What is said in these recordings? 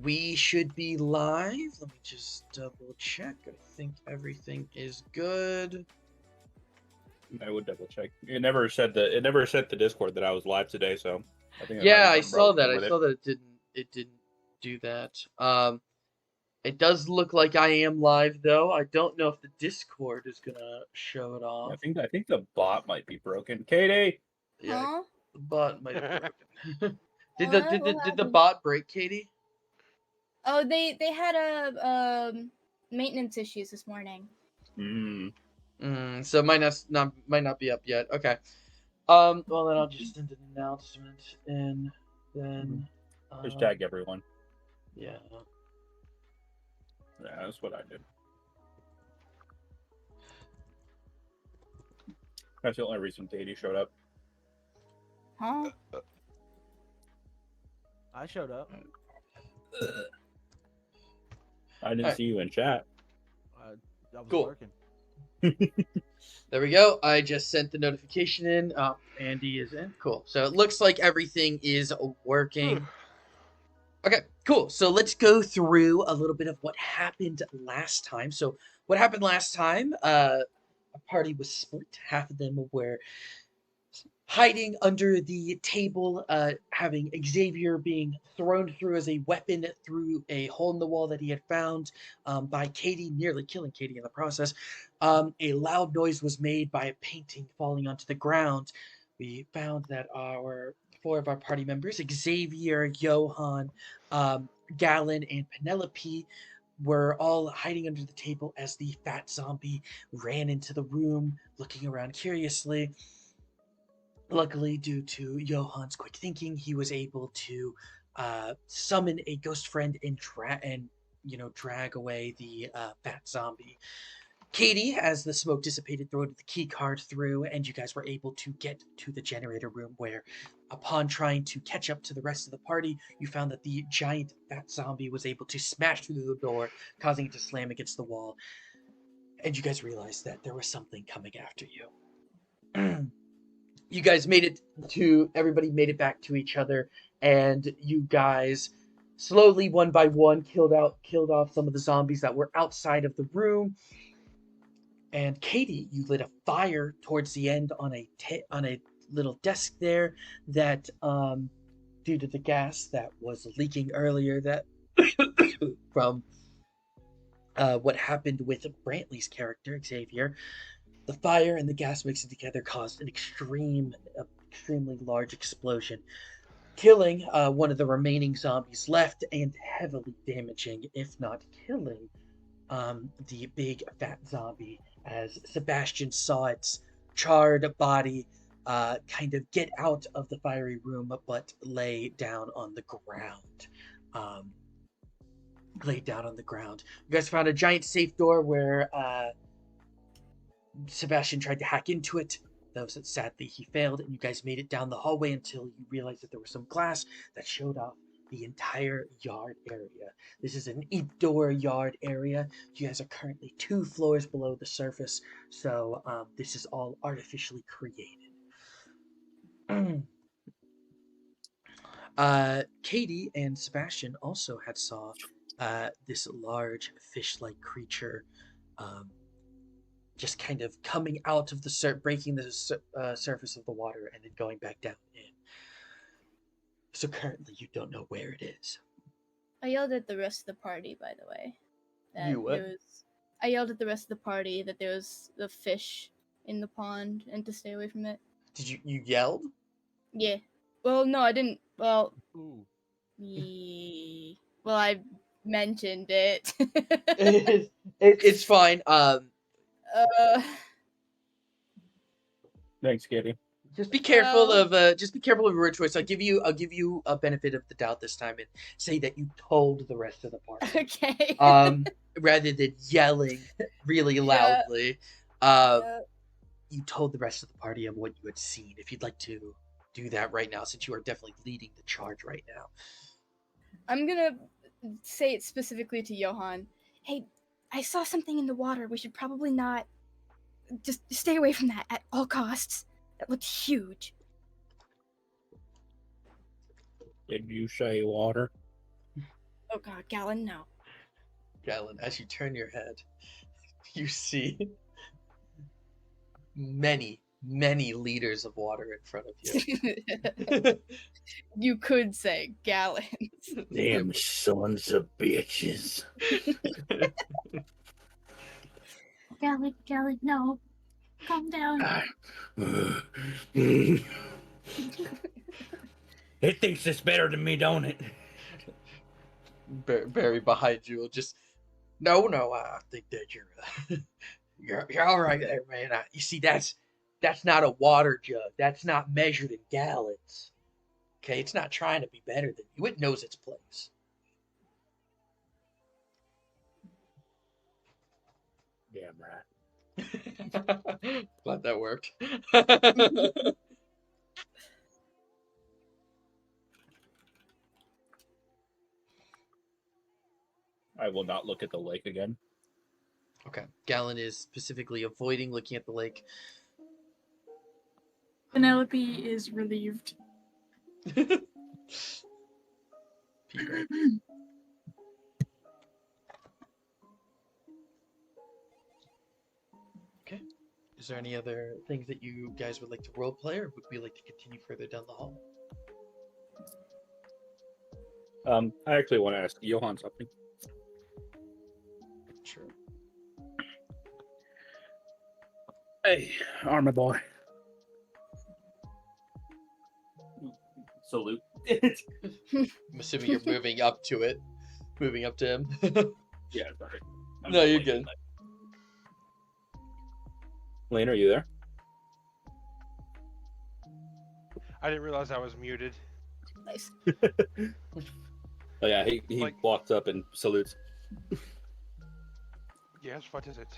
We should be live. Let me just double check. I think everything is good. I would double check. It never said the Discord that I was live today, so I think Yeah, I saw that. I saw that it didn't do that. It does look like I am live though. I don't know if the Discord is gonna show it off. I think the bot might be broken. Katie. Yeah, Huh? the bot might have broken. did What? the What did the happened? bot break, Katie? Oh, they had a maintenance issues this morning. So it might not be up yet. Okay. Well then I'll just send an announcement and then Just tag everyone. Yeah. Yeah, that's what I did. That's the only reason Katie showed up. Huh? I showed up. I didn't see you in chat. I was Cool. working. There we go. I just sent the notification in. Andy is in. Cool. So it looks like everything is working. Okay, cool. So let's go through a little bit of what happened last time. So what happened last time? A party was split. Half of them were hiding under the table, having Xavier being thrown through as a weapon through a hole in the wall that he had found by Katie, nearly killing Katie in the process. A loud noise was made by a painting falling onto the ground. We found that four of our party members, Xavier, Johan, Galen, and Penelope, were all hiding under the table as the fat zombie ran into the room, looking around curiously. Luckily, due to Johan's quick thinking, he was able to summon a ghost friend and drag away the fat zombie. Katie, as the smoke dissipated, threw the key card through, and you guys were able to get to the generator room where, upon trying to catch up to the rest of the party, you found that the giant fat zombie was able to smash through the door, causing it to slam against the wall. And you guys realized that there was something coming after you. You guys everybody made it back to each other, and you guys slowly, one by one, killed off some of the zombies that were outside of the room. And Katie, you lit a fire towards the end on a little desk there that, due to the gas that was leaking earlier, that from what happened with Brantley's character, Xavier, the fire and the gas mixing together caused an extremely large explosion, killing one of the remaining zombies left and heavily damaging, if not killing, the big fat zombie, as Sebastian saw its charred body kind of get out of the fiery room but lay down on the ground. You guys found a giant safe door where Sebastian tried to hack into it, though sadly he failed, and you guys made it down the hallway until you realized that there was some glass that showed off the entire yard area. This is an indoor yard area. You guys are currently 2 floors below the surface, so this is all artificially created. Katie and Sebastian also had saw this large fish-like creature just kind of coming out of breaking the surface of the water and then going back down in. So currently you don't know where it is. I yelled at the rest of the party, by the way. You what? I yelled at the rest of the party that there was a fish in the pond and to stay away from it. Did you yelled? Yeah. Well, no, I didn't. Well, Ooh. well, I mentioned it. It's fine. Thanks, Katie. Just be careful of your word choice. I'll give you a benefit of the doubt this time and say that you told the rest of the party. Okay. Rather than yelling really loudly. You told the rest of the party of what you had seen. If you'd like to do that right now, since you are definitely leading the charge right now. I'm gonna say it specifically to Johan. Hey, I saw something in the water. We should probably not. Just stay away from that at all costs. That looked huge. Did you say water? Oh god, Galen, no. Galen, as you turn your head, you see many, many liters of water in front of you. You could say Galen. Damn sons of bitches. Galen, no. Calm down. It thinks it's better than me, don't it? Barry behind you will just, no, I think that you're all right there, man. You see, that's not a water jug. That's not measured in gallons. Okay, it's not trying to be better than you. It knows its place. Damn right. Glad that worked. I will not look at the lake again. Okay, Galen is specifically avoiding looking at the lake. Penelope is relieved. Peter. Okay. Is there any other things that you guys would like to roleplay, or would we like to continue further down the hall? I actually want to ask Johan something. Sure. Hey, armor boy. Salute. I'm assuming you're moving up to it. Moving up to him. Yeah, sorry. No, you're good. Lane, are you there? I didn't realize I was muted. Nice. Oh yeah, he Like- walks up and salutes. Yes, what is it?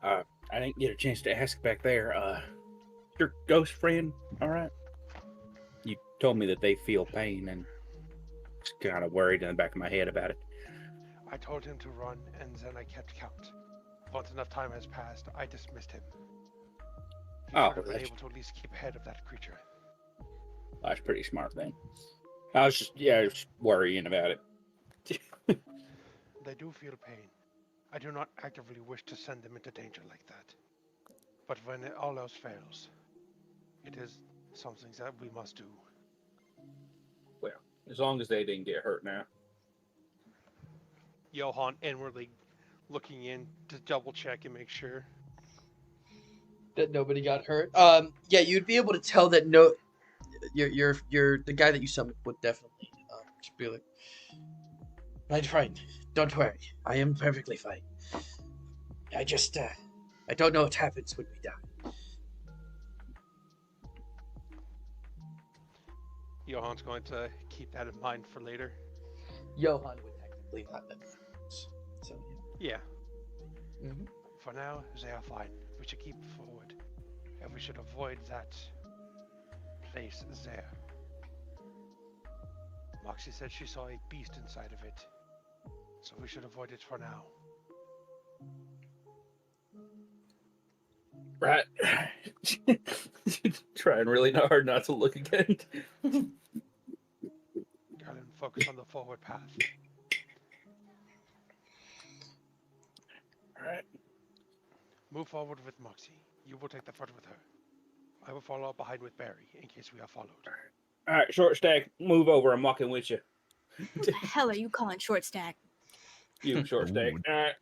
I didn't get a chance to ask back there. Your ghost friend, all right? You told me that they feel pain, and just kind of worried in the back of my head about it. I told him to run, and then I kept count. Once enough time has passed, I dismissed him. He Oh, should have been that's- able to at least keep ahead of that creature. That's pretty smart then. I was just worrying about it. They do feel pain. I do not actively wish to send them into danger like that. But when all else fails, it is something that we must do. Well, as long as they didn't get hurt now. Johan inwardly looking in to double check and make sure. That nobody got hurt. Yeah, you'd be able to tell that you're the guy that you summoned would definitely just be like, my friend, don't worry, I am perfectly fine. I just I don't know what happens when we die. Johan's going to keep that in mind for later. Johan would technically not know that. So Yeah. yeah. Mm-hmm. For now, they are fine. We should keep forward. And we should avoid that place there. Moxie said she saw a beast inside of it. So we should avoid it for now. Right. Trying really hard not to look again. Galen, focus on the forward path. Alright. Move forward with Moxie. You will take the front with her. I will follow up behind with Barry in case we are followed. Alright, short stack, move over. I'm walking with you. What the hell are you calling short stack? You short stack. Alright.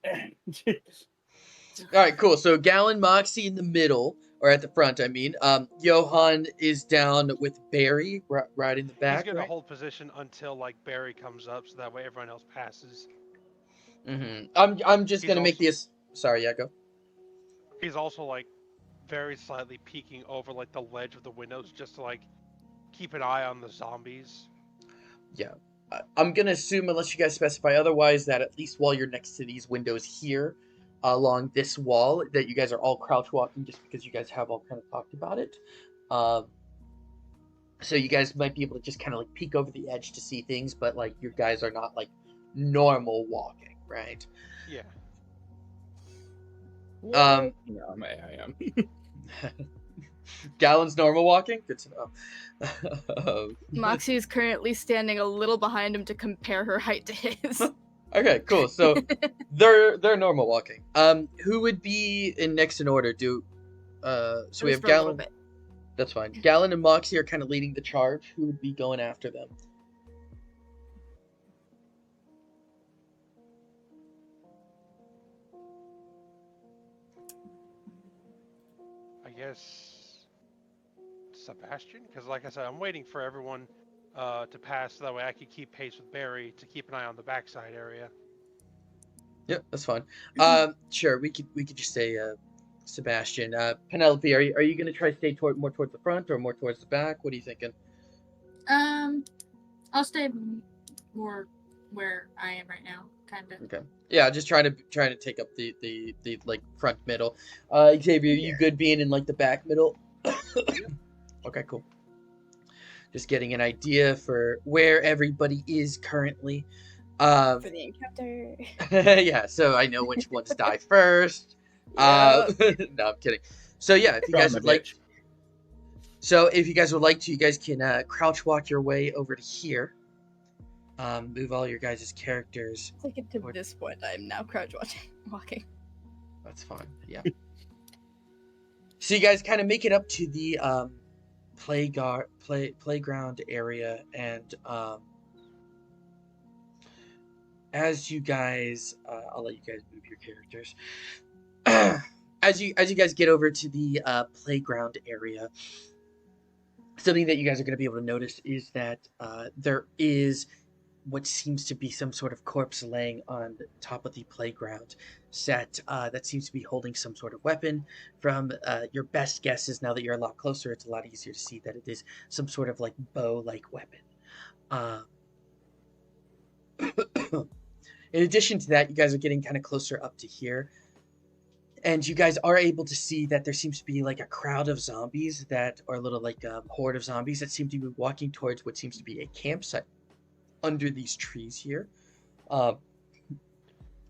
All right, cool. So Galen, Moxie in the middle, or at the front, I mean. Johan is down with Barry right in the back. He's going right? to hold position until like Barry comes up, so that way everyone else passes. Mm-hmm. I'm just He's gonna make also- this. Sorry, yeah, go. He's also like very slightly peeking over like the ledge of the windows just to like keep an eye on the zombies. Yeah, I'm gonna assume, unless you guys specify otherwise, that at least while you're next to these windows here, along this wall, that you guys are all crouch walking, just because you guys have all kind of talked about it. So you guys might be able to just kind of like peek over the edge to see things, but like your guys are not like normal walking, right? Yeah. Um, No, I am. Gallon's normal walking? Good to know. Moxie is currently standing a little behind him to compare her height to his. Okay, cool. So they're normal walking. Who would be in next in order? So we have Just for a little Gallon. bit. That's fine. Gallon and Moxie are kind of leading the charge. Who would be going after them? I guess Sebastian, because like I said, I'm waiting for everyone to pass so that way I can keep pace with Barry to keep an eye on the backside area. Yep, that's fine. Sure, we could just say Sebastian. Penelope, are you gonna try to stay more towards the front or more towards the back? What are you thinking? I'll stay more where I am right now, kind of. Okay. Yeah, just trying to take up the like front middle. Xavier, you good being in like the back middle? Okay, cool. Just getting an idea for where everybody is currently. For the encounter. Yeah, so I know which ones die first. Yeah. No, I'm kidding. So yeah, if you guys would like, if you guys would like to, you guys can crouch walk your way over to here. Move all your guys' characters. Take it to this point. I'm now crouch walking. That's fine. Yeah. So you guys kind of make it up to the playground area, and as you guys, I'll let you guys move your characters. As you guys get over to the playground area, something that you guys are going to be able to notice is that there is what seems to be some sort of corpse laying on the top of the playground set that seems to be holding some sort of weapon. From your best guesses, now that you're a lot closer, it's a lot easier to see that it is some sort of like bow-like weapon. In addition to that, you guys are getting kind of closer up to here, and you guys are able to see that there seems to be like a crowd of zombies that are a little like a horde of zombies that seem to be walking towards what seems to be a campsite under these trees here.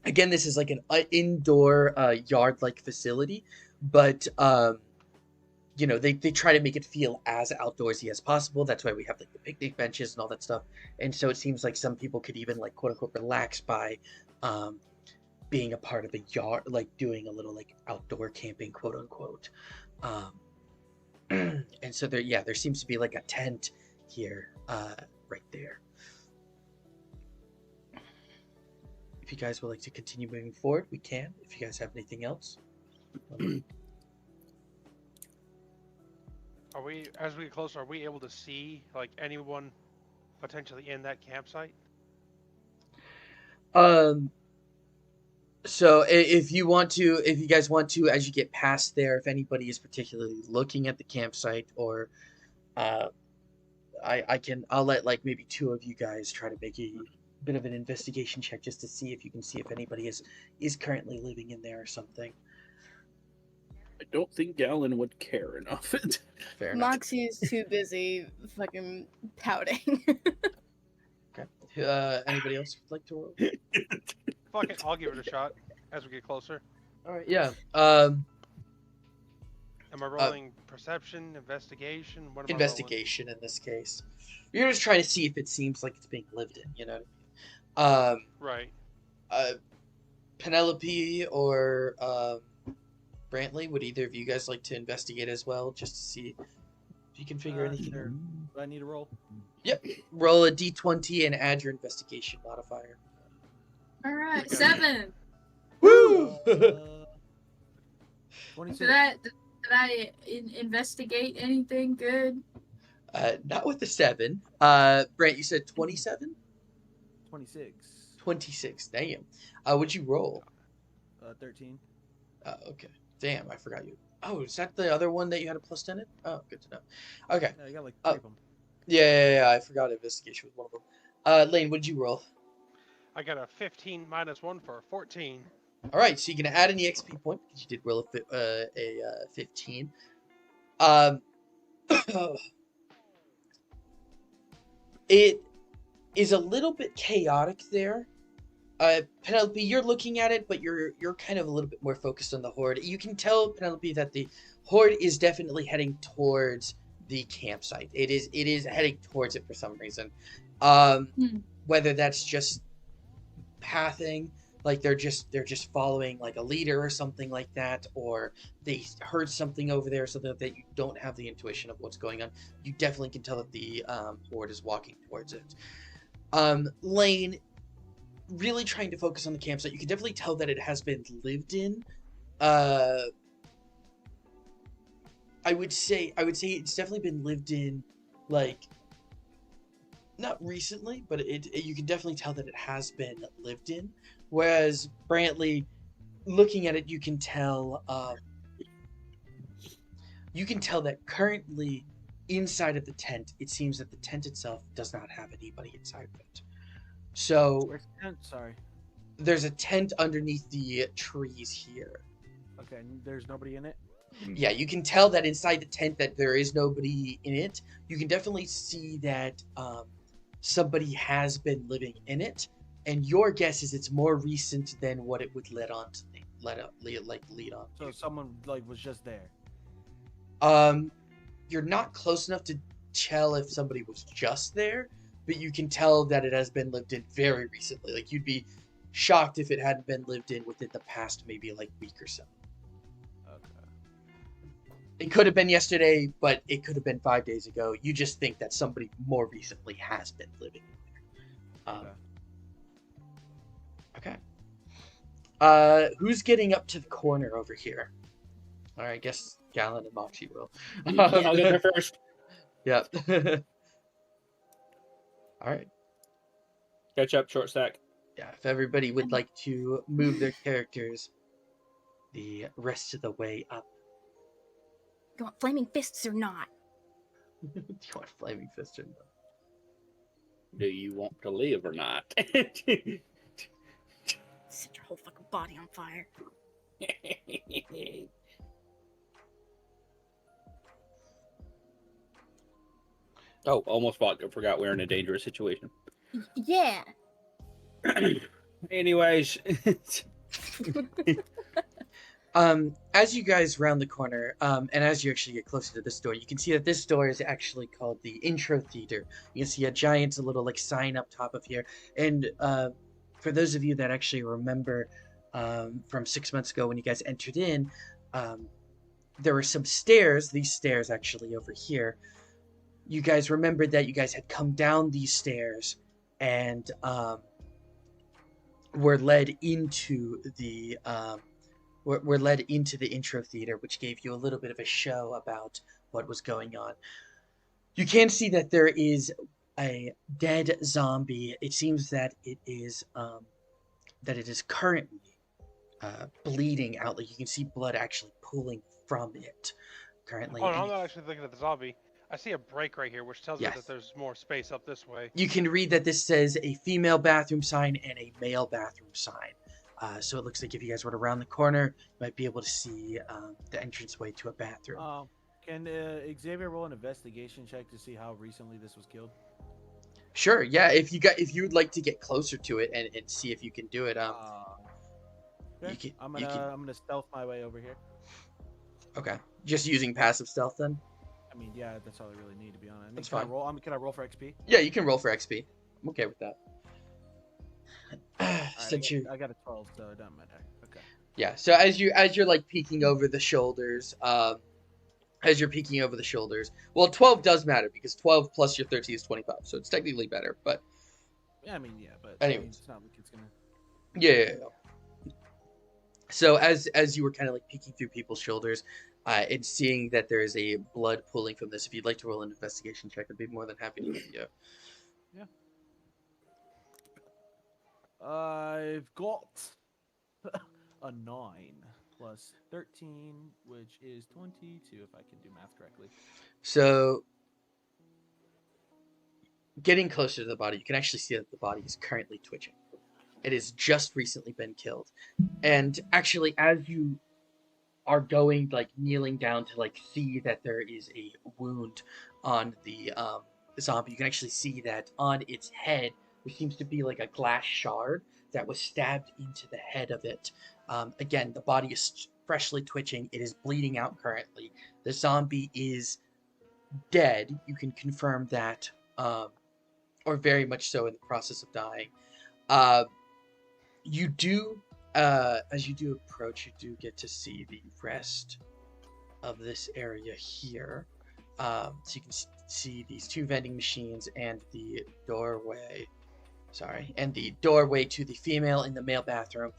Again, this is like an indoor yard-like facility, but they try to make it feel as outdoorsy as possible. That's why we have like the picnic benches and all that stuff. And so it seems like some people could even like quote unquote relax by being a part of a yard, like doing a little like outdoor camping, quote unquote. And so there seems to be like a tent here, right there. If you guys would like to continue moving forward, we can. If you guys have anything else. As we get closer, are we able to see like anyone potentially in that campsite? So if you guys want to, as you get past there, if anybody is particularly looking at the campsite, or I'll let like maybe two of you guys try to make a bit of an investigation check just to see if you can see if anybody is currently living in there or something. I don't think Gallon would care enough. Fair enough. Moxie is too busy fucking pouting. Okay. Anybody else would like to roll? Fuck it, I'll give it a shot as we get closer. All right. Yeah. Am I rolling perception, investigation? What am Investigation in this case. You're just trying to see if it seems like it's being lived in. You know. Right. Penelope or Brantley, would either of you guys like to investigate as well, just to see if you can figure anything Sure. out? Do I need to roll? Yep. Roll a d20 and add your investigation modifier. All right, 7. Woo! 26. Did I investigate anything good? Not with the 7. Brant, you said 27? 26. 26. Damn. What'd you roll? 13. Okay. Damn, I forgot you. Oh, is that the other one that you had a plus 10 in? Oh, good to know. Okay. Yeah, I got like 3 of them. Yeah, I forgot investigation was one of them. Lane, what'd you roll? I got a 15 minus 1 for a 14. All right, so you can add an EXP point because you did roll a 15. It is a little bit chaotic there. Penelope, you're looking at it, but you're kind of a little bit more focused on the horde. You can tell, Penelope, that the horde is definitely heading towards the campsite. It is heading towards it for some reason. Whether that's just pathing, like they're just following like a leader or something like that, or they heard something over there, so that you don't have the intuition of what's going on. You definitely can tell that the horde is walking towards it. Lane, really trying to focus on the campsite. You can definitely tell that it has been lived in. I would say it's definitely been lived in, like, not recently, but you can definitely tell that it has been lived in. Whereas Brantley, looking at it, you can tell that currently inside of the tent, it seems that the tent itself does not have anybody inside of it. So Where's the tent? Sorry. there's a tent underneath the trees here. Okay, there's nobody in it? Yeah, you can tell that inside the tent that there is nobody in it. You can definitely see that somebody has been living in it, and your guess is it's more recent than what it would lead on. So someone was just there. You're not close enough to tell if somebody was just there, but you can tell that it has been lived in very recently. Like, you'd be shocked if it hadn't been lived in within the past maybe like week or so. It could have been yesterday, but it could have been 5 days ago. You just think that somebody more recently has been living there. Okay. Who's getting up to the corner over here? All right, I guess Gallon and Moxie will. I'll get there first. Yep. All right. Catch up, short stack. Yeah, if everybody would like to move their characters the rest of the way up. You want flaming fists or not? Do you want flaming fist or not? Do you want to live or not? Set your whole fucking body on fire. Oh, almost forgot we're in a dangerous situation. Yeah. Anyways. As you guys round the corner, and as you actually get closer to this door, you can see that this door is actually called the Intro Theater. You can see a giant little like sign up top of here. And for those of you that actually remember from 6 months ago when you guys entered in, there were some stairs, these stairs actually over here. You guys remembered that you guys had come down these stairs and were led into the intro theater, which gave you a little bit of a show about what was going on. You can see that there is a dead zombie. It seems that it is currently bleeding out. Like, you can see blood actually pooling from it currently. Oh, no, I'm not actually looking at the zombie. I see a break right here, which tells me Yes. that there's more space up this way. You can read that this says a female bathroom sign and a male bathroom sign. So it looks like if you guys were to round the corner, you might be able to see the entranceway to a bathroom. Can Xavier roll an investigation check to see how recently this was killed? Sure, yeah. If you'd like to get closer to it and see if you can do it, Okay. I'm gonna stealth my way over here. Okay, just using passive stealth then. I mean, yeah, that's all I really need, to be honest. That's can fine. Can I roll for XP? Yeah, you can roll for XP. I'm okay with that. Right, I got a 12, so it doesn't matter. Okay. Yeah. So as you're like peeking over the shoulders, well, 12 does matter because 12 plus your 13 is 25, so it's technically better. But yeah, I mean, yeah, but anyways, it's not like it's gonna. Yeah. So as you were kind of like peeking through people's shoulders, and seeing that there is a blood pooling from this, if you'd like to roll an investigation check, I'd be more than happy to give you. Yeah. I've got a 9 plus 13, which is 22, if I can do math correctly. So, getting closer to the body, you can actually see that the body is currently twitching. It has just recently been killed. And actually, as you are going, like, kneeling down to, like, see that there is a wound on the zombie, you can actually see that on its head, there seems to be, like, a glass shard that was stabbed into the head of it. Again, the body is freshly twitching. It is bleeding out currently. The zombie is dead. You can confirm that, or very much so in the process of dying. You do, as you do approach, you do get to see the rest of this area here. So you can see these 2 vending machines and the doorway. And the doorway to the female and the male bathroom.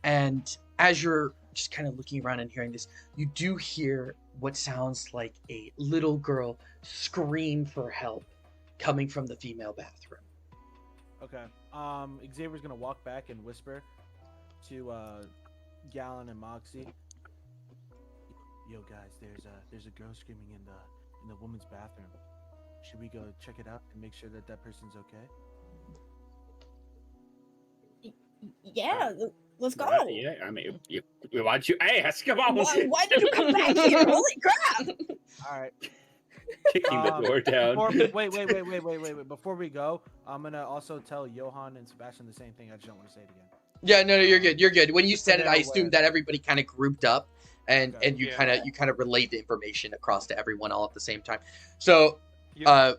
And as you're just kind of looking around and hearing this, you do hear what sounds like a little girl scream for help coming from the female bathroom. Okay. Xavier's gonna walk back and whisper to Gallon and Moxie. Yo guys, there's a girl screaming in the woman's bathroom. Should we go check it out and make sure that person's okay? Yeah, let's go. Yeah, I mean, why'd you ask? Come on. Why did you come back here? Holy crap! All right. Kicking the door down. Wait. Before we go, I'm gonna also tell Johan and Sebastian the same thing. I just don't want to say it again. Yeah, no, you're good. You're good. When you said it, I they're assumed aware. that everybody kind of grouped up, and Okay. you Yeah. kind of relayed the information across to everyone all at the same time. So, Yo-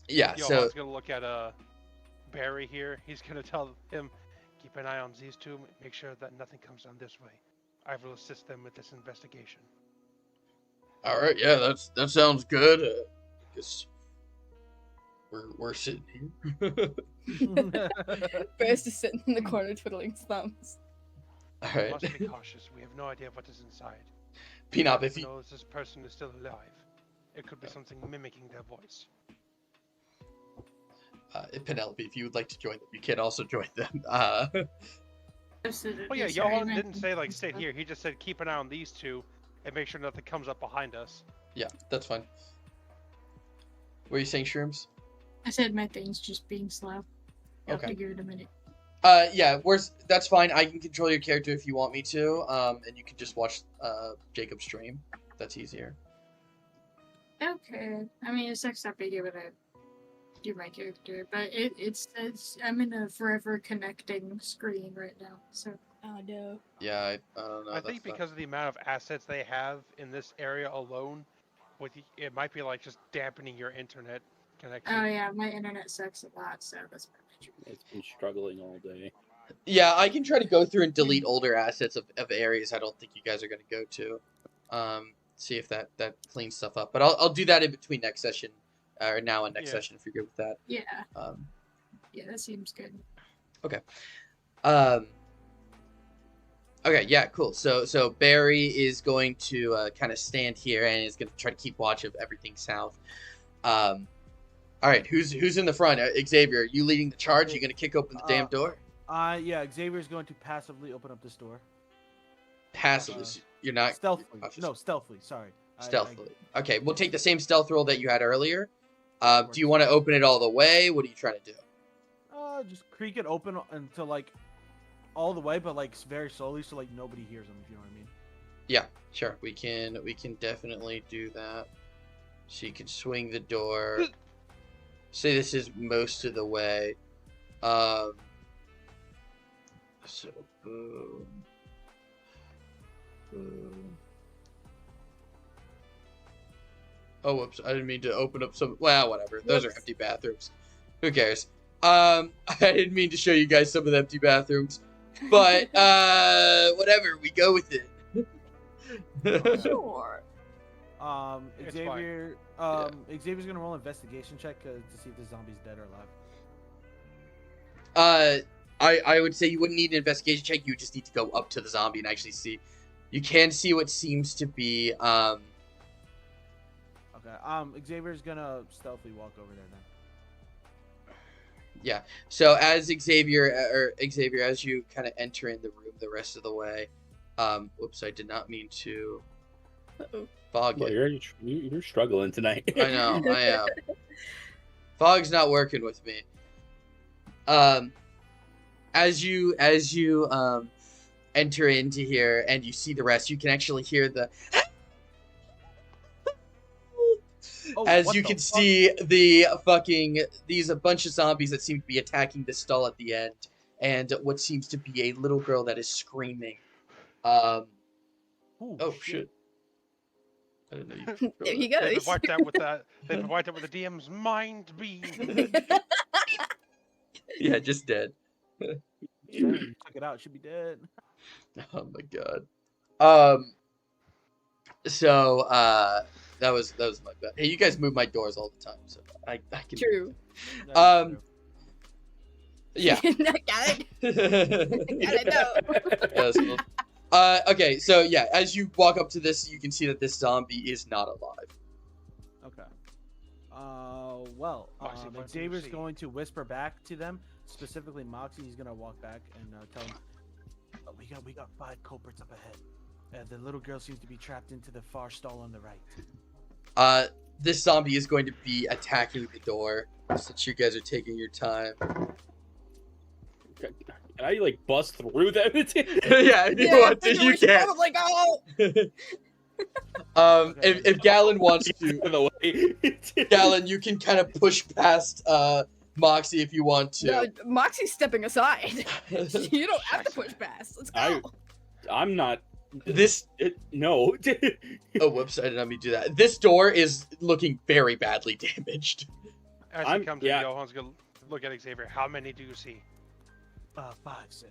yeah. Johan's gonna look at Barry here. He's gonna tell him, keep an eye on these two. Make sure that nothing comes down this way. I will assist them with this investigation. All right. Yeah, that sounds good. Guess we're sitting here. Bear's just sitting in the corner twiddling his thumbs. All We right. must be cautious. We have no idea what is inside. Peanut, if Who you knows this person is still alive? It could be something mimicking their voice. Penelope, if you would like to join them, you can also join them. Oh yeah, Sorry, Johan my- didn't say like stay here. He just said keep an eye on these two and make sure nothing comes up behind us. Yeah, that's fine. Were you saying shrooms? I said my thing's just being slow. You'll have Okay. to give it a minute. Yeah, that's fine. I can control your character if you want me to. And you can just watch Jacob's stream. That's easier. Okay. I mean, it's next up I give it a do my character, but it says I'm in a forever connecting screen right now. So Oh no. Yeah, I don't know. I think because of the amount of assets they have in this area alone, it might be like just dampening your internet connection. oh yeah, my internet sucks a lot, so that's probably true. It's been struggling all day. Yeah, I can try to go through and delete older assets of areas I don't think you guys are going to go to. See if that cleans stuff up. But I'll do that in between next session, or now and next Yeah. session if you're good with that. Yeah, Um, yeah, that seems good. Okay, yeah, cool. So Barry is going to kind of stand here and is going to try to keep watch of everything south. All right, who's in the front? Xavier, you leading the charge? You going to kick open the damn door? Yeah, Xavier's going to passively open up this door. Passively. You're not Stealthily. cautious. No, stealthily. Sorry. Stealthily. Okay, we'll take the same stealth roll that you had earlier. Works. Do you want to open it all the way? What are you trying to do? Just creak it open until like all the way, but like very slowly, so like nobody hears them. If you know what I mean. Yeah, sure. We can definitely do that. So you can swing the door. Say this is most of the way. So boom. Boom. Oh, whoops! I didn't mean to open up some. Well, whatever. Those are Whoops. empty bathrooms. Who cares? I didn't mean to show you guys some of the empty bathrooms, but whatever. We go with it. Sure. It's Xavier. Xavier's gonna roll an investigation check to see if the zombie's dead or alive. I would say you wouldn't need an investigation check. You just need to go up to the zombie and actually see. You can see what seems to be Okay. Xavier's gonna stealthily walk over there then. Yeah. So as Xavier, as you kind of enter in the room the rest of the way, whoops, I did not mean to Uh-oh. fog Well, it. you're struggling tonight. I know, I am. Fog's not working with me. As you enter into here and you see the rest, you can actually hear the. Oh, As what you the can fuck? see, these a bunch of zombies that seem to be attacking this stall at the end, and what seems to be a little girl that is screaming. Ooh, Oh shit! I didn't know you. There you They've been goes. wiped out with that. They've been wiped out with the DM's mind beam. Yeah, just dead. Dang, you took it out. Should be dead. Oh my god. So that was my bad. Hey, you guys move my doors all the time, so I can. True. That is Um, true. Yeah. Got it. No. That's cool. Okay, so yeah, as you walk up to this, you can see that this zombie is not alive. Okay. Moxie, what do you Xavier's see? going to whisper back to them, specifically Moxie. He's gonna walk back and tell him, "Oh, we got 5 culprits up ahead. The little girl seems to be trapped into the far stall on the right." This zombie is going to be attacking the door, since you guys are taking your time. Can I like bust through them? Yeah, if you want to, you can. Probably go. If Galen wants to, In the way. Galen, you can kind of push past Moxie if you want to. No, Moxie's stepping aside. You don't have to push past. Let's go. I'm not. This No. oh, whoops! I did not mean to do that. This door is looking very badly damaged. As he comes in, Johan's gonna look at Xavier. How many do you see? 5, Sid.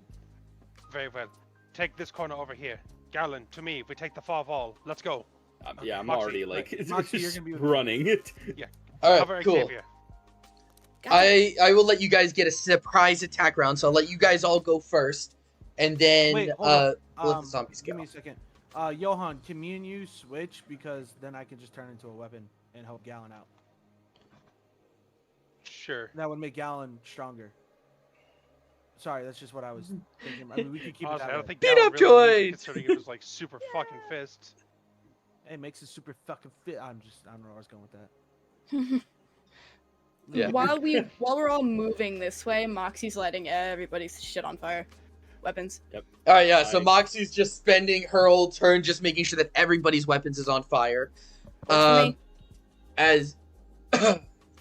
Very well. Take this corner over here. Galen, to me. We take the far wall. Let's go. Yeah, I'm Moxie, already like Moxie, you're gonna be with me. running. All right, Cover cool. Xavier. I will let you guys get a surprise attack round, so I'll let you guys all go first, and then Wait, hold on. we'll let the zombies Give go. me a second. Johan, can me and you switch, because then I can just turn into a weapon and help Galen out. Sure. That would make Galen stronger. Sorry, that's just what I was thinking. I mean, we could keep Honestly, it I that don't way. think Beat Galen up really needs it, joints! considering it was like super fucking fists. It makes it super fucking fit. I don't know where I was going with that. Yeah. While we're all moving this way, Moxie's lighting everybody's shit on fire. Weapons. All right, yeah. So Nice. Moxie's just spending her whole turn just making sure that everybody's weapons is on fire. Works for me. As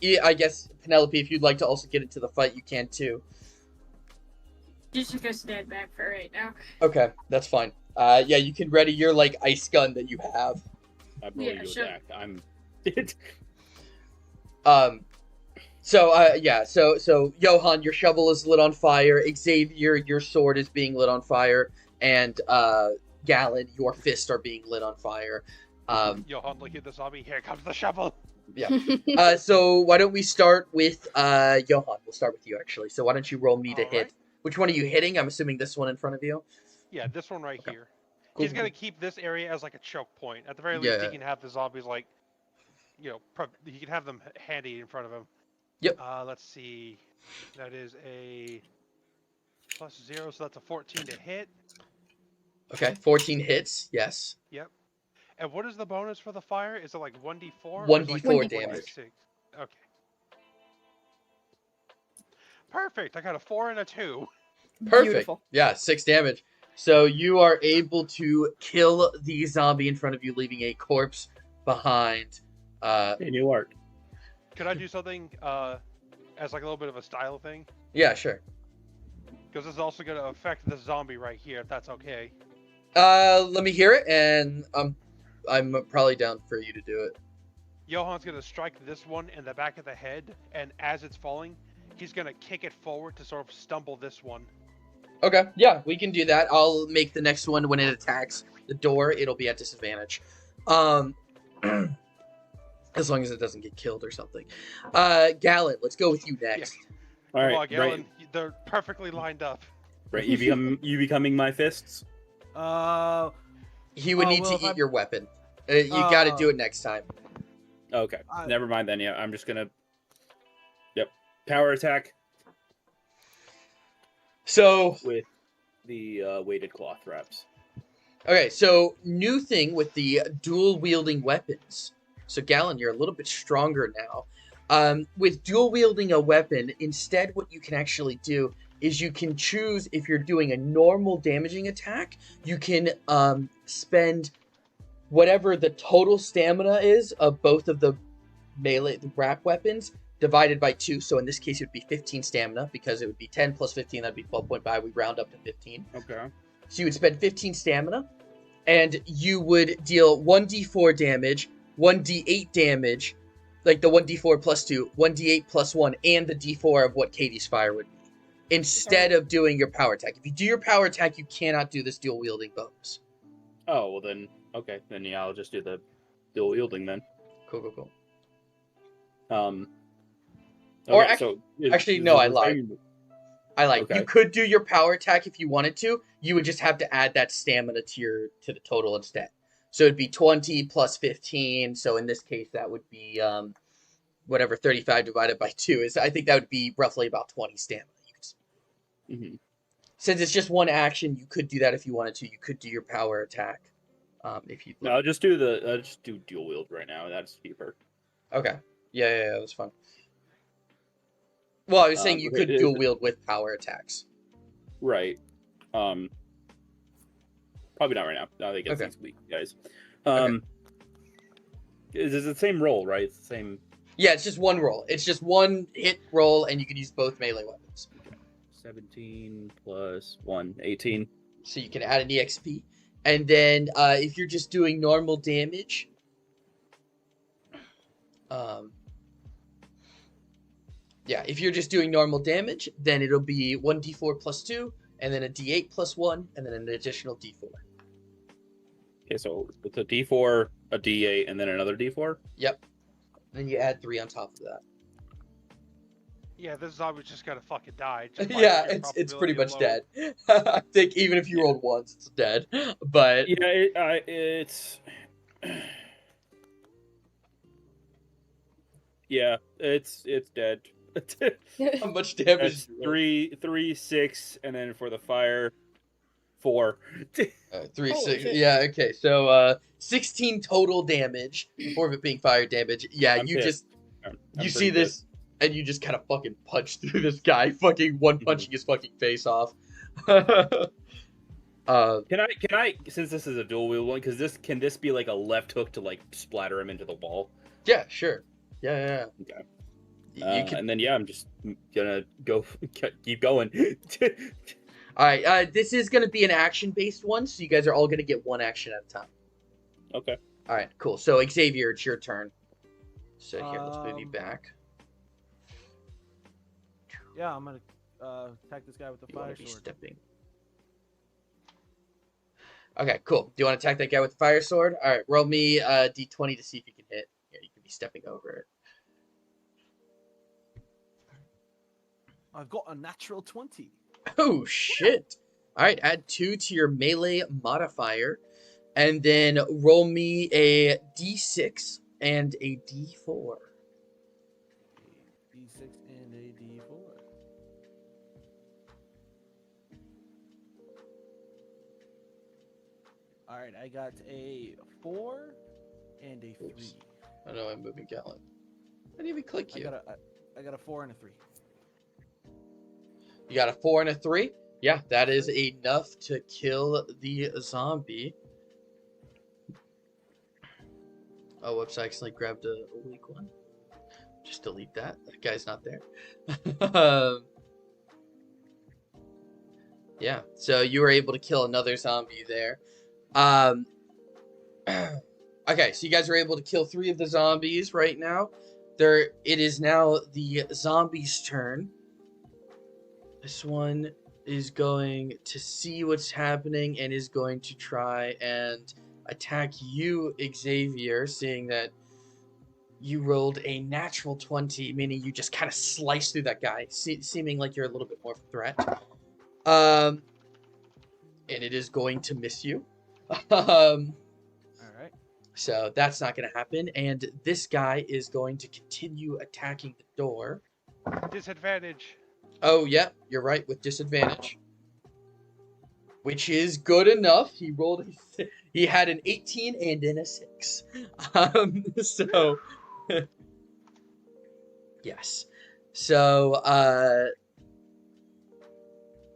yeah, I guess Penelope, if you'd like to also get into the fight, you can too. Just gonna stand back for right now. Okay, that's fine. Yeah, you can ready your like ice gun that you have. I'm ready Yeah, to sure. attack. I'm. So Johan, your shovel is lit on fire. Xavier, your sword is being lit on fire, and Galen, your fists are being lit on fire. Johan, look at the zombie. Here comes the shovel. So why don't we start with Johan? We'll start with you actually. So why don't you roll me to All hit? right. Which one are you hitting? I'm assuming this one in front of you. Yeah, this one right Okay. here. Cool. He's gonna keep this area as like a choke point. At the very least, Yeah. he can have the zombies like, he can have them handy in front of him. Yep. Let's see. That is a +0, so that's a 14 to hit. Okay, 14 hits. Yes. Yep. And what is the bonus for the fire? Is it like 1d4? 1d4 1d4 damage. Okay. Perfect. I got a 4 and a 2. Perfect. Beautiful. Yeah, 6 damage. So you are able to kill the zombie in front of you, leaving a corpse behind. Hey, new art. Could I do something as like a little bit of a style thing? Yeah, sure. Because this is also going to affect the zombie right here, if that's okay. Let me hear it, and I'm probably down for you to do it. Johan's going to strike this one in the back of the head, and as it's falling, he's going to kick it forward to sort of stumble this one. Okay, yeah, we can do that. I'll make the next one when it attacks the door. It'll be at disadvantage. As long as it doesn't get killed or something. Galen, let's go with you next. All Come on, right, Galen, right, they're perfectly lined up. right. You becoming my fists. He would Oh, need well, to if eat I'm- your weapon. You got to do it next time. Okay, I- never mind then. Yeah, I'm just gonna. Yep, power attack So, with the weighted cloth wraps. okay, so new thing with the dual wielding weapons. So Galen, you're a little bit stronger now. With dual wielding a weapon, instead what you can actually do is you can choose, if you're doing a normal damaging attack, you can spend whatever the total stamina is of both of the melee, the wrap weapons, divided by 2. So in this case, it would be 15 stamina because it would be 10 plus 15. That'd be 12.5. We round up to 15. Okay. So you would spend 15 stamina, and you would deal 1d4 damage, 1d8 damage, like the 1d4 plus 2, 1d8 plus 1, and the d4 of what Katie's fire would be, instead of doing your power attack. If you do your power attack, you cannot do this dual wielding bonus. Oh, well then, okay. Then yeah, I'll just do the dual wielding then. Cool. Okay, Or actually, no, I lied. Okay. You could do your power attack if you wanted to. You would just have to add that stamina to the total instead. So it'd be 20 plus 15. So in this case, that would be whatever 35 divided by 2 is. I think that would be roughly about 20 stamina. Mm-hmm. Since it's just one action, you could do that if you wanted to. You could do your power attack if you'd like. No, I'll just do dual wield right now. That's cheaper. Okay. Yeah, that's fine. Well, I was saying you okay, could dual wield with power attacks. Right. Probably not right now. I think it's Okay. next week, guys. Okay. Is it the same roll, right? It's the same. Yeah, it's just one roll. It's just one hit roll, and you can use both melee weapons. 17 plus 1, 18. So you can add an EXP. And then if you're just doing normal damage, if you're just doing normal damage, then it'll be 1d4 plus 2, and then a d8 plus 1, and then an additional d4. Okay, so it's a d4, a d8, and then another d4? Yep. Then you add 3 on top of that. Yeah, this zombie's just gotta fucking die. Just by Yeah, sheer it's pretty much probability dead. I think even if you rolled once, it's dead. But Yeah, it's. Yeah, it's dead. how much damage? That's 3, 6, and then for the fire, 4. 3, Holy 6. shit. Yeah, okay. So 16 total damage, 4 of it being fire damage. Yeah, I'm you pissed. just I'm you pretty see this, and you just kind of fucking punch through this guy, fucking one punching his fucking face off. Can I since this is a dual wield one, can this be like a left hook to like splatter him into the wall? Yeah, sure. Yeah. Okay. You can. And then I'm just gonna go keep going. All right. This is gonna be an action-based one, so you guys are all gonna get one action at a time. Okay. All right. Cool. So Xavier, it's your turn. So here, let's move you back. Yeah, I'm gonna attack this guy with the You want fire to be sword. stepping. Okay, cool. Do you want to attack that guy with the fire sword? All right, roll me d20 to see if you can hit. Yeah, you can be stepping over it. I've got a natural 20. Oh shit! All right, add 2 to your melee modifier, and then roll me a d6 and a d4. D6 and a D4. All right, I got a 4 and a 3. Oops. I know I'm moving Gallon. I didn't even click you. I got a 4 and a 3. You got a 4 and a 3? Yeah, that is enough to kill the zombie. Oh, whoops, I accidentally grabbed a weak one. Just delete that. That guy's not there. Yeah, so you were able to kill another zombie there. Okay, so you guys are able to kill 3 of the zombies right now. It is now the zombie's turn. This one is going to see what's happening and is going to try and attack you, Xavier, seeing that you rolled a natural 20, meaning you just kind of slice through that guy, seeming like you're a little bit more of a threat. And it is going to miss you. All right. So that's not going to happen. And this guy is going to continue attacking the door. Disadvantage. Oh, yeah, you're right, with disadvantage. Which is good enough. He had an 18 and then a 6. So, yes. So,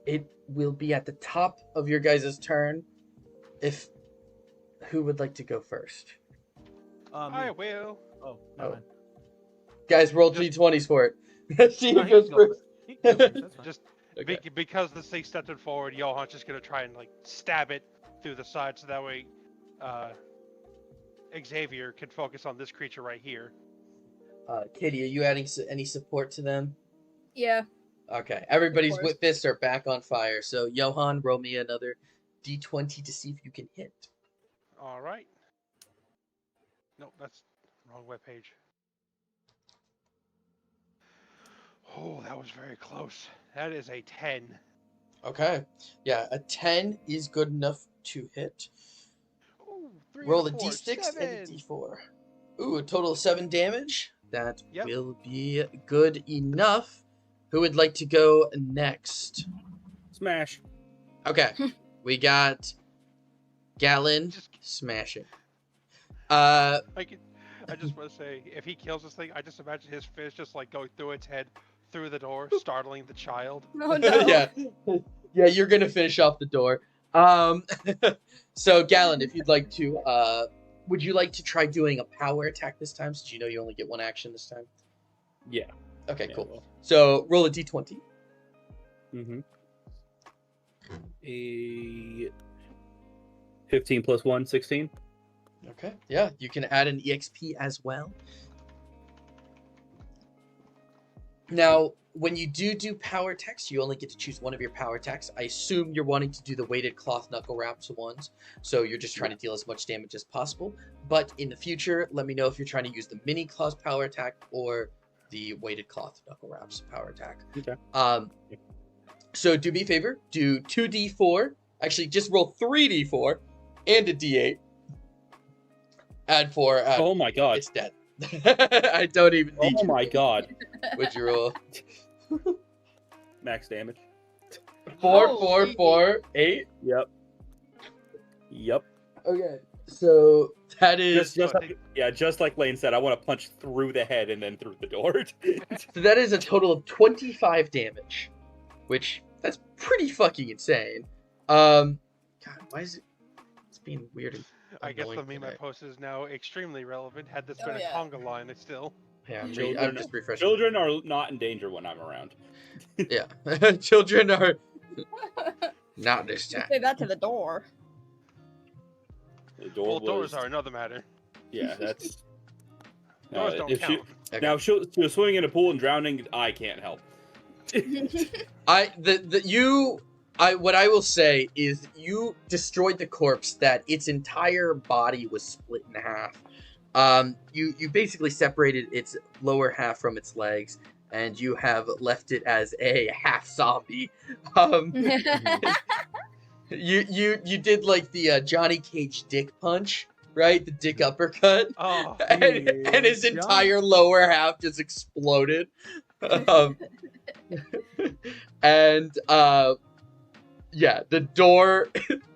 it will be at the top of your guys' turn. Who would like to go first? I will. Oh, never Oh. mind. Guys, roll Just- d20s for it. She No, he goes can go first. first. He can go first. That's fine. Just Okay. because the thing stepped it forward, Johan's just gonna try and like stab it through the side, so that way, Xavier can focus on this creature right here. Katie, are you adding any support to them? Yeah. Okay. Everybody's course. fists are back on fire. So, Johan, roll me another d20 to see if you can hit. All right. Nope, that's wrong webpage. Oh, that was very close. That is a 10. Okay. Yeah, a 10 is good enough to hit. Ooh, 3 Roll a and 4, d6 and a 7. d4. Ooh, a total of 7 damage. That Yep. will be good enough. Who would like to go next? Smash. Okay. We got Gallon Just- smashing. I just want to say, if he kills this thing, I just imagine his fist just like going through its head, through the door, startling the child. Oh no. yeah. Yeah, you're going to finish off the door. So, Gallon, if you'd like to, would you like to try doing a power attack this time, since you know you only get one action this time? Yeah. Okay, Yeah, cool. well. So, roll a d20. Mm-hmm. A 15 plus 1, 16. Okay. Yeah, you can add an EXP as well. Now, when you do power attacks, you only get to choose one of your power attacks. I assume you're wanting to do the weighted cloth knuckle wraps ones, so you're just trying to deal as much damage as possible. But in the future, let me know if you're trying to use the mini cloth power attack or the weighted cloth knuckle wraps power attack. Okay. So do me a favor, do 2d4. Actually, just roll 3d4 and a d8. Add 4. Oh my god. It's dead. I don't even need Oh you. my god. Would you roll? Max damage. 4, Holy. 4, 4, 8. Yep. Yep. Okay, so that is Just like Lane said, I want to punch through the head and then through the door. so that is a total of 25 damage, which that's pretty fucking insane. God, why is it? It's being weird. And I guess the annoying meme I today. posted is now extremely relevant. Had this Oh, been a yeah. conga line, it's still. Yeah, I'm Children- just refreshing. Children are not in danger when I'm around. Yeah, children are not this time. Say that to the door. The door Well, doors was, are another matter. Yeah, that's. Doors don't if count. Okay. Now, she was swimming in a pool and drowning. I can't help. What I will say is you destroyed the corpse that its entire body was split in half. You basically separated its lower half from its legs, and you have left it as a half zombie. You did like the Johnny Cage dick punch, right? The dick uppercut, Oh, and his John- entire lower half just exploded. And yeah, the door,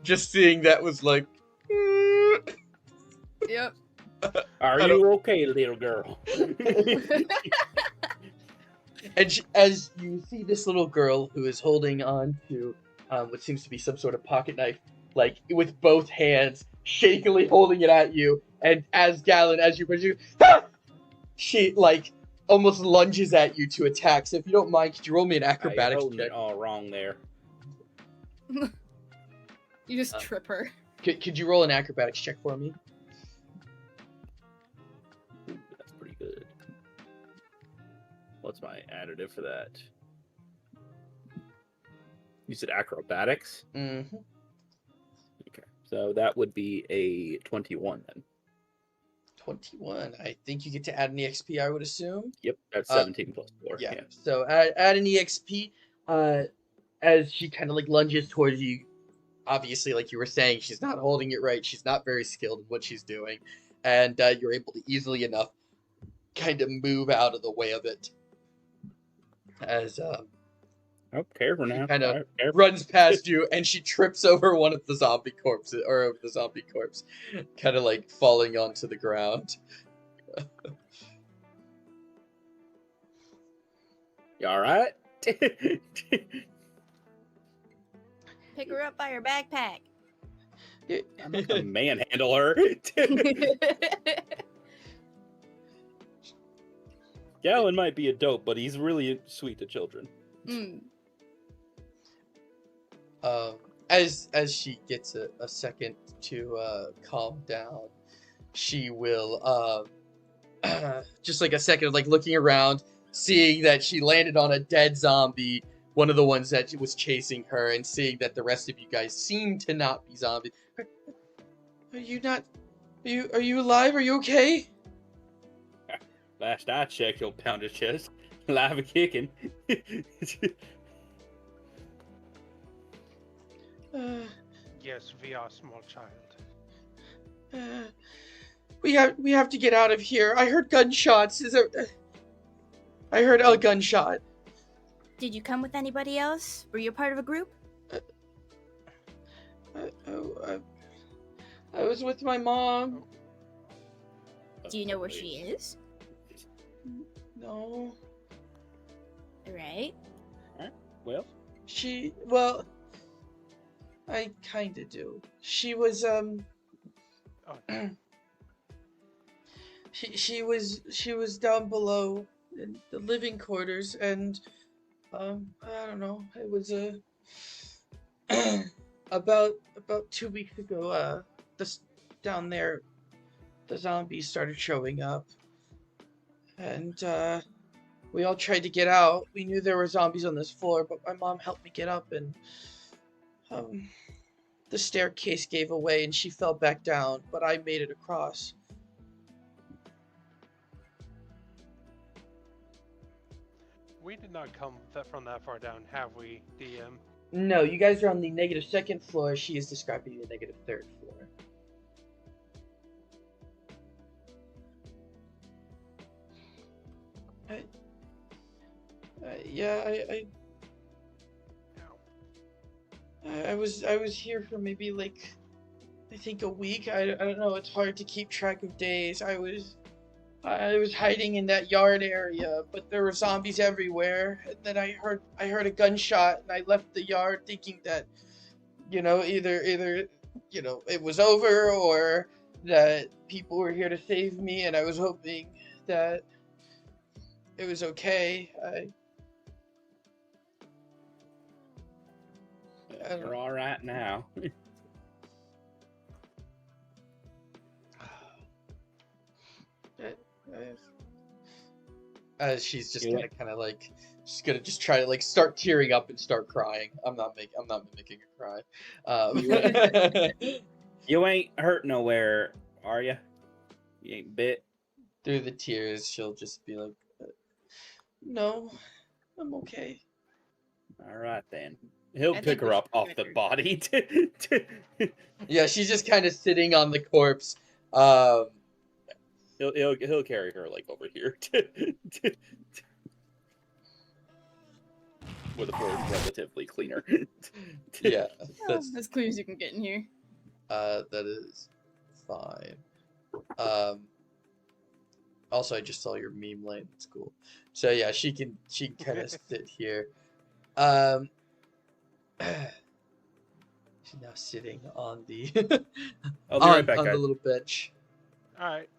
just seeing that was like, Yep. Are I you okay, little girl? and as you see this little girl who is holding on to what seems to be some sort of pocket knife, like with both hands, shakily holding it at you, and as Gallon, as you push you, she like almost lunges at you to attack. So if you don't mind, could you roll me an I acrobatics holding check? it all wrong there. You just trip her. Could you roll an acrobatics check for me? That's pretty good. What's my additive for that? You said acrobatics? Mm-hmm. Okay. So that would be a 21 then. 21. I think you get to add an EXP, I would assume. Yep, that's 17 plus 4. Yeah. So add an EXP. As she kind of like lunges towards you. Obviously, like you were saying, she's not holding it right. She's not very skilled in what she's doing, and you're able to easily enough kind of move out of the way of it. As Oh, careful now. Kind of All right, careful. runs past you, and she trips over one of the zombie corpses, or over the zombie corpse, kind of like falling onto the ground. You all right? Pick her up by her backpack. I'm not gonna manhandle her. Gallon might be a dope, but he's really sweet to children. Mm. As she gets a second to calm down, she will just like a second of like looking around, seeing that she landed on a dead zombie, one of the ones that was chasing her, and seeing that the rest of you guys seem to not be zombies. Are you not? Are you alive? Are you okay? Last I checked, he'll pound his chest. Live and kicking. Yes, we are a small child. We have to get out of here. I heard gunshots. I heard a gunshot. Did you come with anybody else? Were you a part of a group? I was with my mom. Do you know where she is? No. Alright. Well, Well, I kinda do. She was, she was down below in the living quarters, and, I don't know, it was, about 2 weeks ago, down there, the zombies started showing up, and, we all tried to get out. We knew there were zombies on this floor, but my mom helped me get up, and the staircase gave away and she fell back down, but I made it across. We did not come from that far down, have we, DM? No, you guys are on the -2nd floor. She is describing the -3rd floor. I was here for maybe like, I think a week. I don't know. It's hard to keep track of days. I was hiding in that yard area, but there were zombies everywhere. And then I heard a gunshot, and I left the yard thinking that, either it was over, or that people were here to save me, and I was hoping that it was okay. you're all right now. She's just gonna just try to like start tearing up and start crying. I'm not mimicking a cry. You ain't hurt nowhere, are you? You ain't bit. Through the tears, she'll just be like, "No, I'm okay." All right then. He'll I pick think we her up should off the her. body. Yeah, she's just kind of sitting on the corpse. He'll carry her like over here. Where the floor is relatively cleaner. Yeah, That's as clear as you can get in here. that is fine. Also, I just saw your meme lane. It's cool. So yeah, she can kind of sit here. She's now sitting on the I'll be right back, on the guys. little bench. Alright.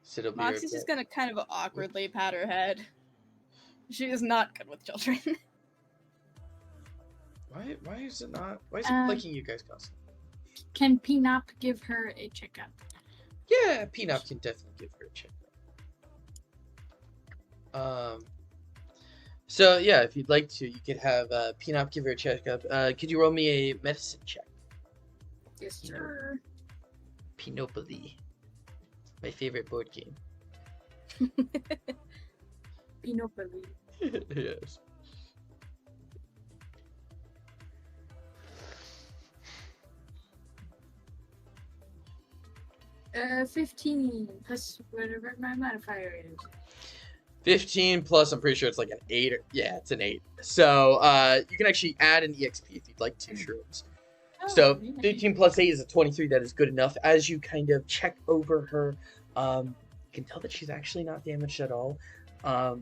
So it'll be Moxie's right just back. gonna kind of awkwardly pat her head. She is not good with children. Why is it not? Why is it liking you guys constantly? Can Peanut give her a checkup? Yeah, Peanut can definitely give her a check. So yeah, if you'd like to, you could have Peanut give her a checkup. Could you roll me a medicine check? Yes, sir. Pinopoly. My favorite board game. Pinopoly. Yes. Uh, 15 plus whatever my modifier is. 15 plus, I'm pretty sure it's like an 8. Yeah, it's an 8. So you can actually add an EXP if you'd like to, shrooms. So 15 plus 8 is a 23. That is good enough. As you kind of check over her, you can tell that she's actually not damaged at all. I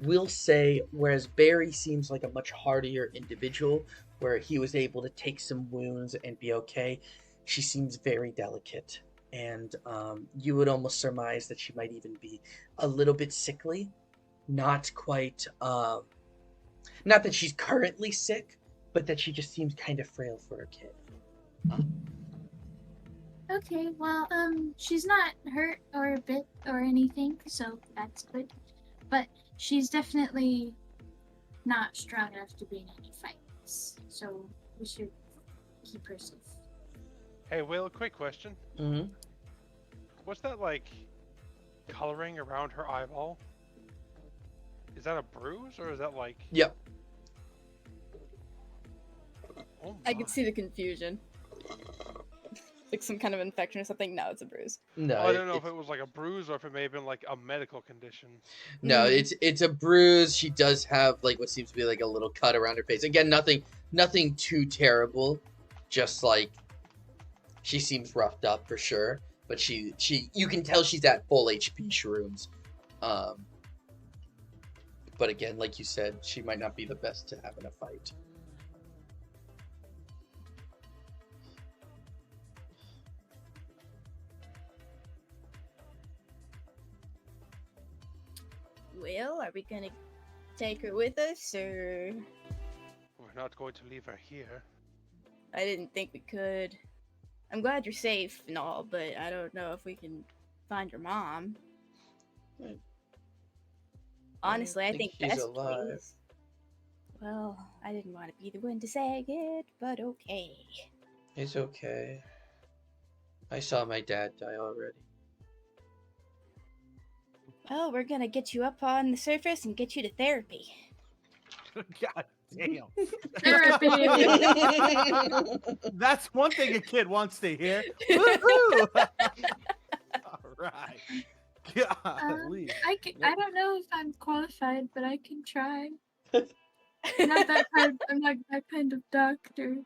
will say, whereas Barry seems like a much hardier individual, where he was able to take some wounds and be okay, she seems very delicate. and you would almost surmise that she might even be a little bit sickly. Not quite, not that she's currently sick, but that she just seems kind of frail for a kid. Okay, well, she's not hurt or a bit or anything, so that's good. But she's definitely not strong enough to be in any fights, so we should keep her safe. Hey, Will, quick question. Mm-hmm. What's that, like, coloring around her eyeball? Is that a bruise, or is that, like... Yep. Oh I my. could see the confusion. Like some kind of infection or something. No, it's a bruise. No, I don't know if it was, like, a bruise or if it may have been, like, a medical condition. no, Mhm. it's a bruise. She does have like what seems to be like a little cut around her face. Again, nothing too terrible. Just like she seems roughed up for sure. But she you can tell she's at full HP shrooms. But again, like you said, she might not be the best to have in a fight. Well, are we gonna take her with us, or We're not going to leave her here. I didn't think we could. I'm glad you're safe and all, but I don't know if we can find your mom. Right. Honestly, I think she's best alive. place. Well, I didn't want to be the one to say it, but okay. It's okay. I saw my dad die already. Well, we're gonna get you up on the surface and get you to therapy. God damn. Therapy! That's one thing a kid wants to hear. Woohoo! All right. Golly. I don't know if I'm qualified, but I can try. I'm not that kind of doctor.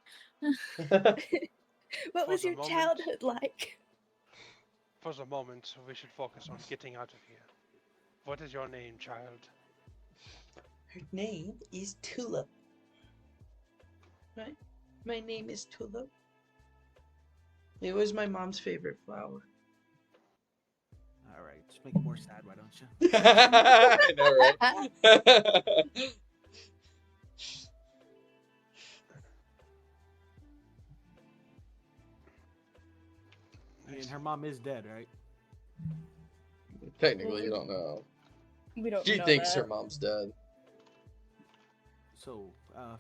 What For was the your moment. childhood like? For the moment, we should focus on getting out of here. What is your name, child? Her name is Tulip. Right? My name is Tulip. It was my mom's favorite flower. All right, just make it more sad, why don't you? I know, right? And her mom is dead, right? Technically, you don't know. We don't She know thinks that. her mom's dead. So,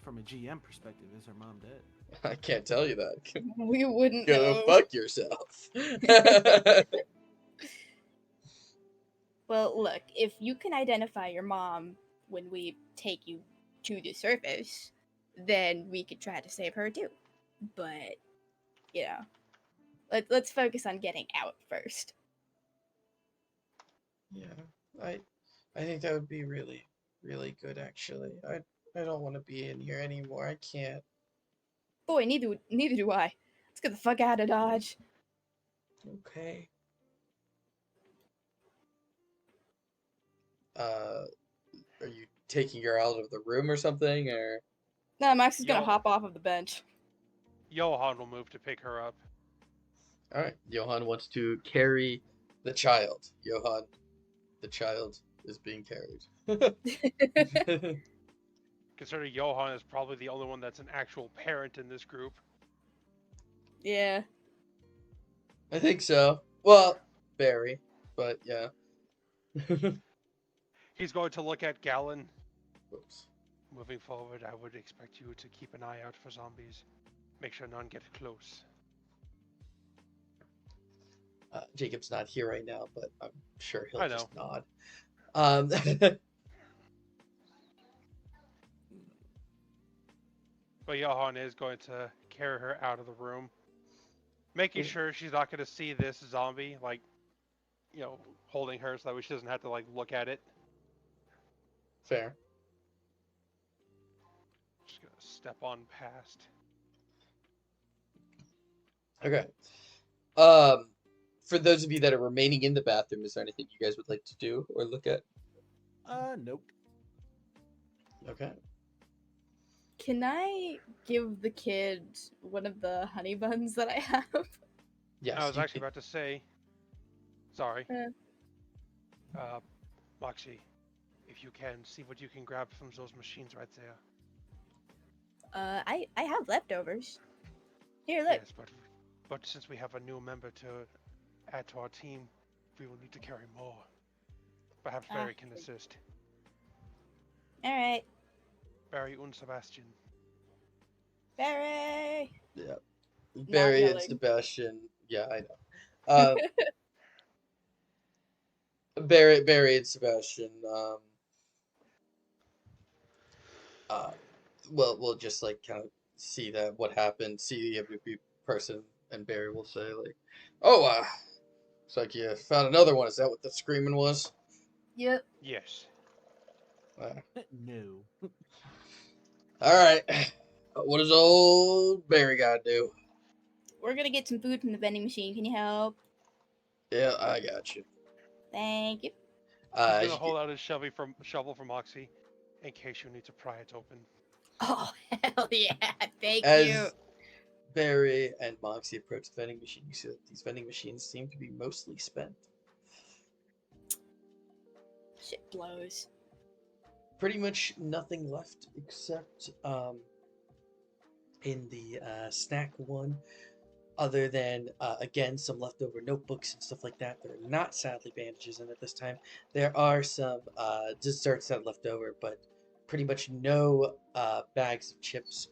from a GM perspective, is her mom dead? I can't tell you that. We wouldn't Go know. fuck yourself. Well, look, if you can identify your mom when we take you to the surface, then we could try to save her too. But, you know, let's focus on getting out first. Yeah, I think that would be really, really good. Actually, I don't want to be in here anymore. I can't. Boy, neither do I. Let's get the fuck out of Dodge. Okay. Are you taking her out of the room or something, or? No, Max is gonna Yo. hop off of the bench. Johan will move to pick her up. All right, Johan wants to carry the child. Johan, the child is being carried. Considering Johan is probably the only one that's an actual parent in this group. Yeah. I think so. Well, Barry, but yeah. He's going to look at Gallon. Whoops. Moving forward, I would expect you to keep an eye out for zombies. Make sure none get close. Jacob's not here right now, but I'm sure he'll I know. just nod. But Johan is going to carry her out of the room. Making sure she's not going to see this zombie, like, you know, holding her so that way she doesn't have to, like, look at it. Fair. Just going to step on past. Okay. For those of you that are remaining in the bathroom, is there anything you guys would like to do or look at? Nope. Okay. Can I give the kid one of the honey buns that I have? Yes. I was you actually can- about to say, sorry, Uh. Moxie, if you can, see what you can grab from those machines right there. I have leftovers. Here, look. Yes, but since we have a new member to add to our team, we will need to carry more. Perhaps Ah. Barry can assist. All right, Barry and Sebastian. Barry. Yeah. Barry and yelling. Sebastian. Yeah, I know. Barry and Sebastian. Well, we'll just like kind of see that what happened. See the MVP person, and Barry will say like, "Oh, looks like you found another one. Is that what the screaming was?" Yep. Yes. Uh, No. all right. What does old Barry gotta do? We're gonna get some food from the vending machine. Can you help? Yeah, I got you. Thank you. He's As gonna you hold out his shovel for Moxie, in case you need to pry it open. Oh hell yeah! Thank as you. Barry and Moxie approach the vending machine, you see that these vending machines seem to be mostly spent. Shit blows. Pretty much nothing left except in the snack one, other than again some leftover notebooks and stuff like that. There are not sadly bandages in at this time. There are some desserts that are left over, but pretty much no bags of chips.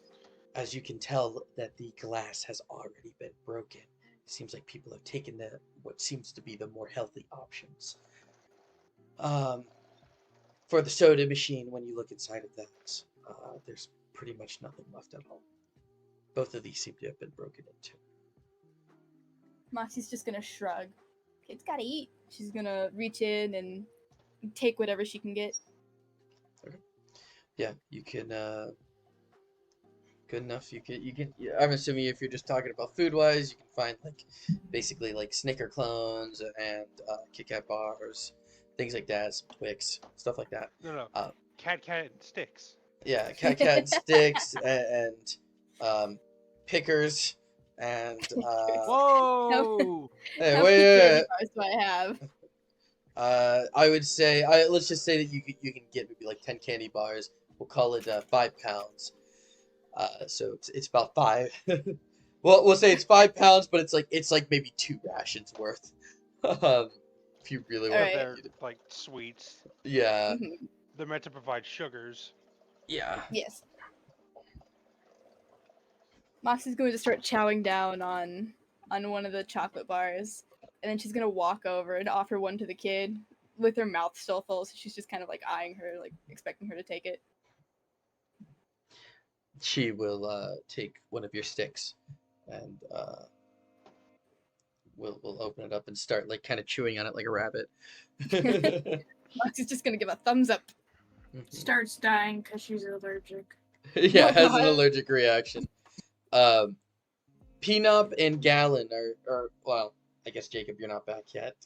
As you can tell that the glass has already been broken. It seems like people have taken the what seems to be the more healthy options. For the soda machine, when you look inside of that, there's pretty much nothing left at all. Both of these seem to have been broken into. Moxie's just gonna shrug. Kids gotta eat. She's gonna reach in and take whatever she can get. Yeah, you can. Good enough. You can. Yeah, I'm assuming if you're just talking about food wise, you can find like basically like Snicker clones and Kit Kat bars, things like that, some Twix, stuff like that. No. Uh, Cat and sticks. Yeah, Cat sticks and pickers and Whoa! hey, How wait, many wait, candy wait. bars do I have? I would say let's just say that you can get maybe like 10 candy bars. We'll call it 5 pounds. So it's about 5. Well, we'll say it's 5 pounds, but it's like maybe 2 rations worth. If you really want Alright. to They're eat it. like sweets. Yeah, Mhm. They're meant to provide sugars. yeah. Yes. Moxie's going to start chowing down on one of the chocolate bars, and then she's gonna walk over and offer one to the kid with her mouth still full. So she's just kind of like eyeing her, like expecting her to take it. She will take one of your sticks and we'll open it up and start like kind of chewing on it like a rabbit. Moxie's just gonna give a thumbs up. Starts dying because she's allergic. Yeah, Oh, has an God. allergic reaction. Peanut and Gallon are well, I guess Jacob, you're not back yet.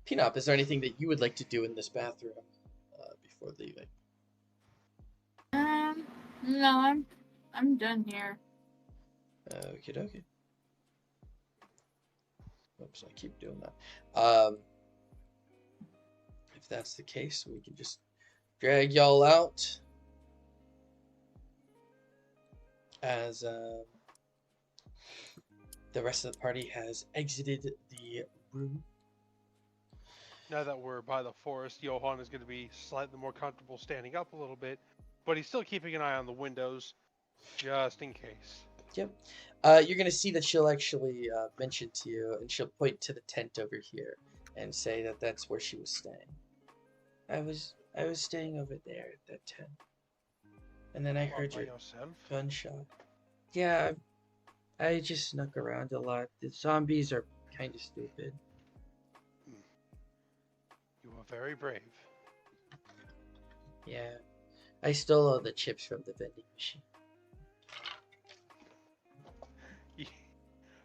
Peanut, is there anything that you would like to do in this bathroom before leaving? No, I'm done here. Okie dokie. Oops, I keep doing that. If that's the case, we can just drag y'all out as the rest of the party has exited the room. Now that we're by the forest, Johan is going to be slightly more comfortable standing up a little bit, but he's still keeping an eye on the windows, just in case. Yep. You're gonna see that she'll actually mention to you, and she'll point to the tent over here, and say that that's where she was staying. I was staying over there at that tent, and then I All heard by your yourself? gunshot. Yeah, I just snuck around a lot. The zombies are kind of stupid. You are very brave. Yeah, I stole all the chips from the vending machine.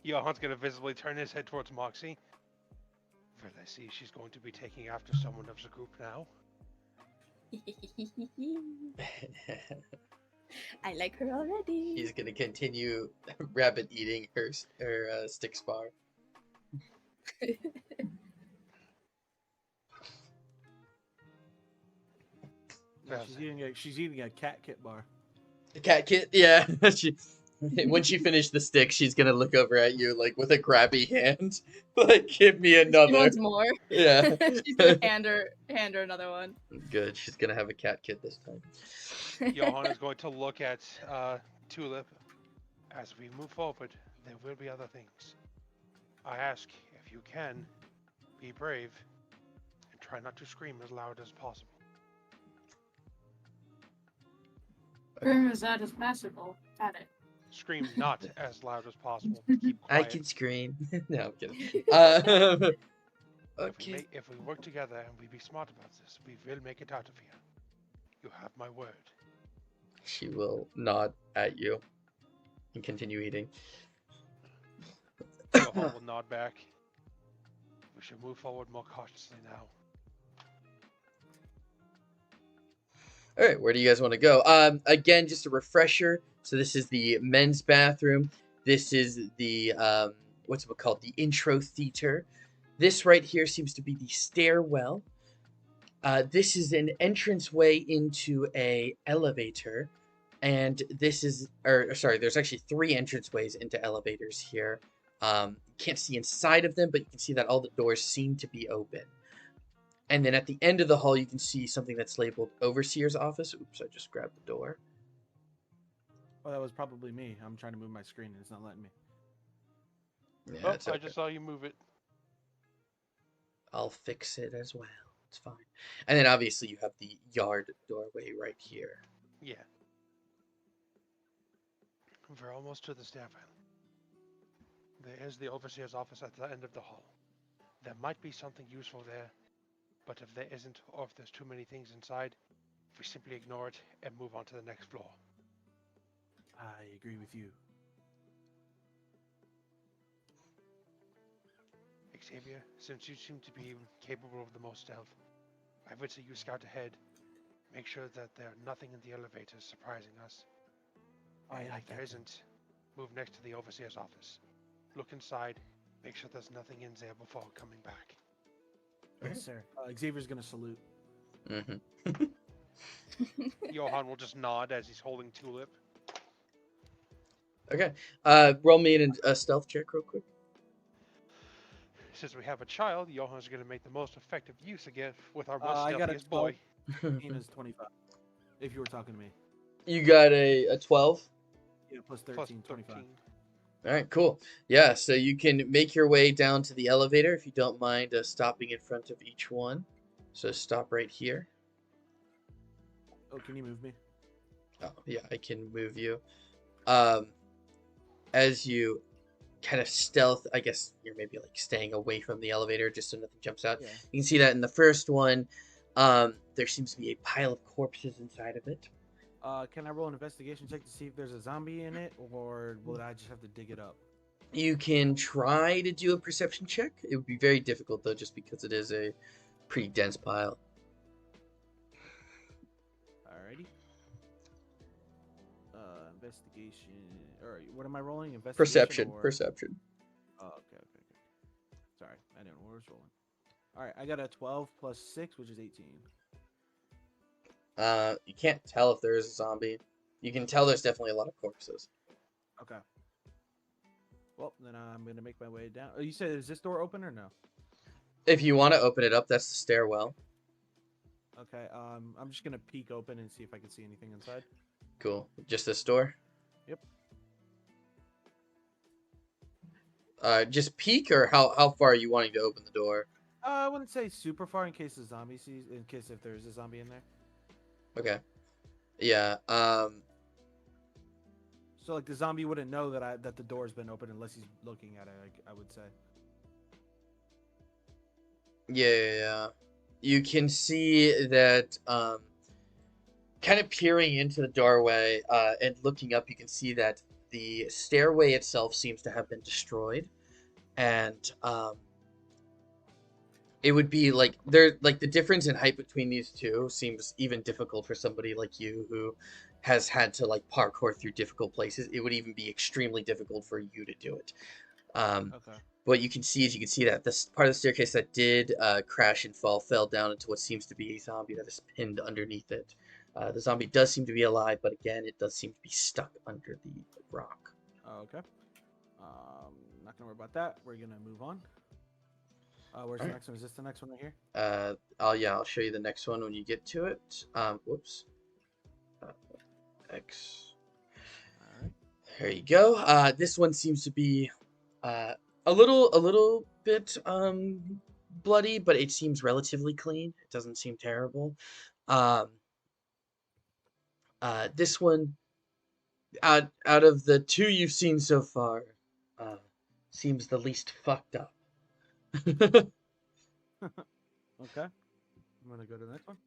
Johan's going to visibly turn his head towards Moxie. Well, I see she's going to be taking after someone of the group now. I like her already. She's gonna continue rabbit eating her Styx bar. No, she's eating a cat kit bar. The cat kit, yeah. When she finished the stick, she's gonna look over at you like with a grabby hand, like give me She another. wants more. Yeah. She's gonna hand her another one. Good. She's gonna have a cat kit this time. Johan is going to look at Tulip. As we move forward, there will be other things. I ask if you can, be brave, and try not to scream as loud as possible. Scream as loud as possible. Got it. Scream not as loud as possible. Keep I quiet. can scream. No, I'm kidding. Okay. If we work together and we be smart about this, we will make it out of here. You have my word. She will nod at you and continue eating. Johan will nod back. We should move forward more cautiously now. All right, where do you guys want to go? Again, just a refresher. So this is the men's bathroom. This is the what's it called? The intro theater. This right here seems to be the stairwell. This is an entranceway into a elevator, and this is, or sorry, there's actually 3 entranceways into elevators here. You can't see inside of them, but you can see that all the doors seem to be open. And then at the end of the hall, you can see something that's labeled Overseer's Office. Oops, I just grabbed the door. Oh, that was probably me. I'm trying to move my screen and it's not letting me. Yeah, Oh, it's I okay. just saw you move it. I'll fix it as well. It's fine. And then obviously you have the yard doorway right here. Yeah. We're almost to the stairwell. There is the Overseer's office at the end of the hall. There might be something useful there, but if there isn't, or if there's too many things inside, we simply ignore it and move on to the next floor. I agree with you. Xavier, since you seem to be capable of the most stealth, I would say you scout ahead. Make sure that there's nothing in the elevators surprising us. I And like if there that. isn't, move next to the Overseer's office. Look inside, make sure there's nothing in there before coming back. Yes, sir. Xavier's gonna salute. Mm-hmm. Johan will just nod as he's holding Tulip. Okay. Roll me a stealth check real quick. Since we have a child, Johan's going to make the most effective use again with our most I got a stealthiest boy. Tina's 25. If you were talking to me. You got a 12? Yeah, plus 13, Plus 25. 13. All right, cool. Yeah, so you can make your way down to the elevator if you don't mind stopping in front of each one. So stop right here. Oh, can you move me? Oh, yeah, I can move you. As you kind of stealth, I guess you're maybe like staying away from the elevator just so nothing jumps out. Yeah. You can see that in the first one, there seems to be a pile of corpses inside of it. Can I roll an investigation check to see if there's a zombie in it, or will I just have to dig it up? You can try to do a perception check. It would be very difficult though, just because it is a pretty dense pile. Alrighty. Investigation. Alright, what am I rolling? Investigation. Perception. Or... Perception. Oh, okay. Sorry, I didn't know where I was rolling. Alright, I got a 12 plus 6, which is 18. You can't tell if there is a zombie. You can tell there's definitely a lot of corpses. Okay. Well, then I'm gonna make my way down. Oh, you said, is this door open or no? If you want to open it up, that's the stairwell. Okay, I'm just gonna peek open and see if I can see anything inside. Cool. Just this door? Yep. Just peek, or how far are you wanting to open the door? I wouldn't say super far in case the zombie sees, in case if there's a zombie in there. Okay. Yeah. So like the zombie wouldn't know that that the door's been open unless he's looking at it. Like, I would say. Yeah. You can see that kind of peering into the doorway and looking up, you can see that the stairway itself seems to have been destroyed, and it would be like the difference in height between these two seems even difficult for somebody like you who has had to like parkour through difficult places. It would even be extremely difficult for you to do it. Okay. What you can see is that this part of the staircase that did crash and fall fell down into what seems to be a zombie that is pinned underneath it. The zombie does seem to be alive, but again, it does seem to be stuck under the rock. Okay. Not gonna worry about that. We're gonna move on. Where's the Alright. next one? Is this the next one right here? I'll show you the next one when you get to it. Whoops. X. All right. There you go. This one seems to be a little bit bloody, but it seems relatively clean. It doesn't seem terrible. This one, out of the two you've seen so far, seems the least fucked up. Okay. I'm gonna go to the next one.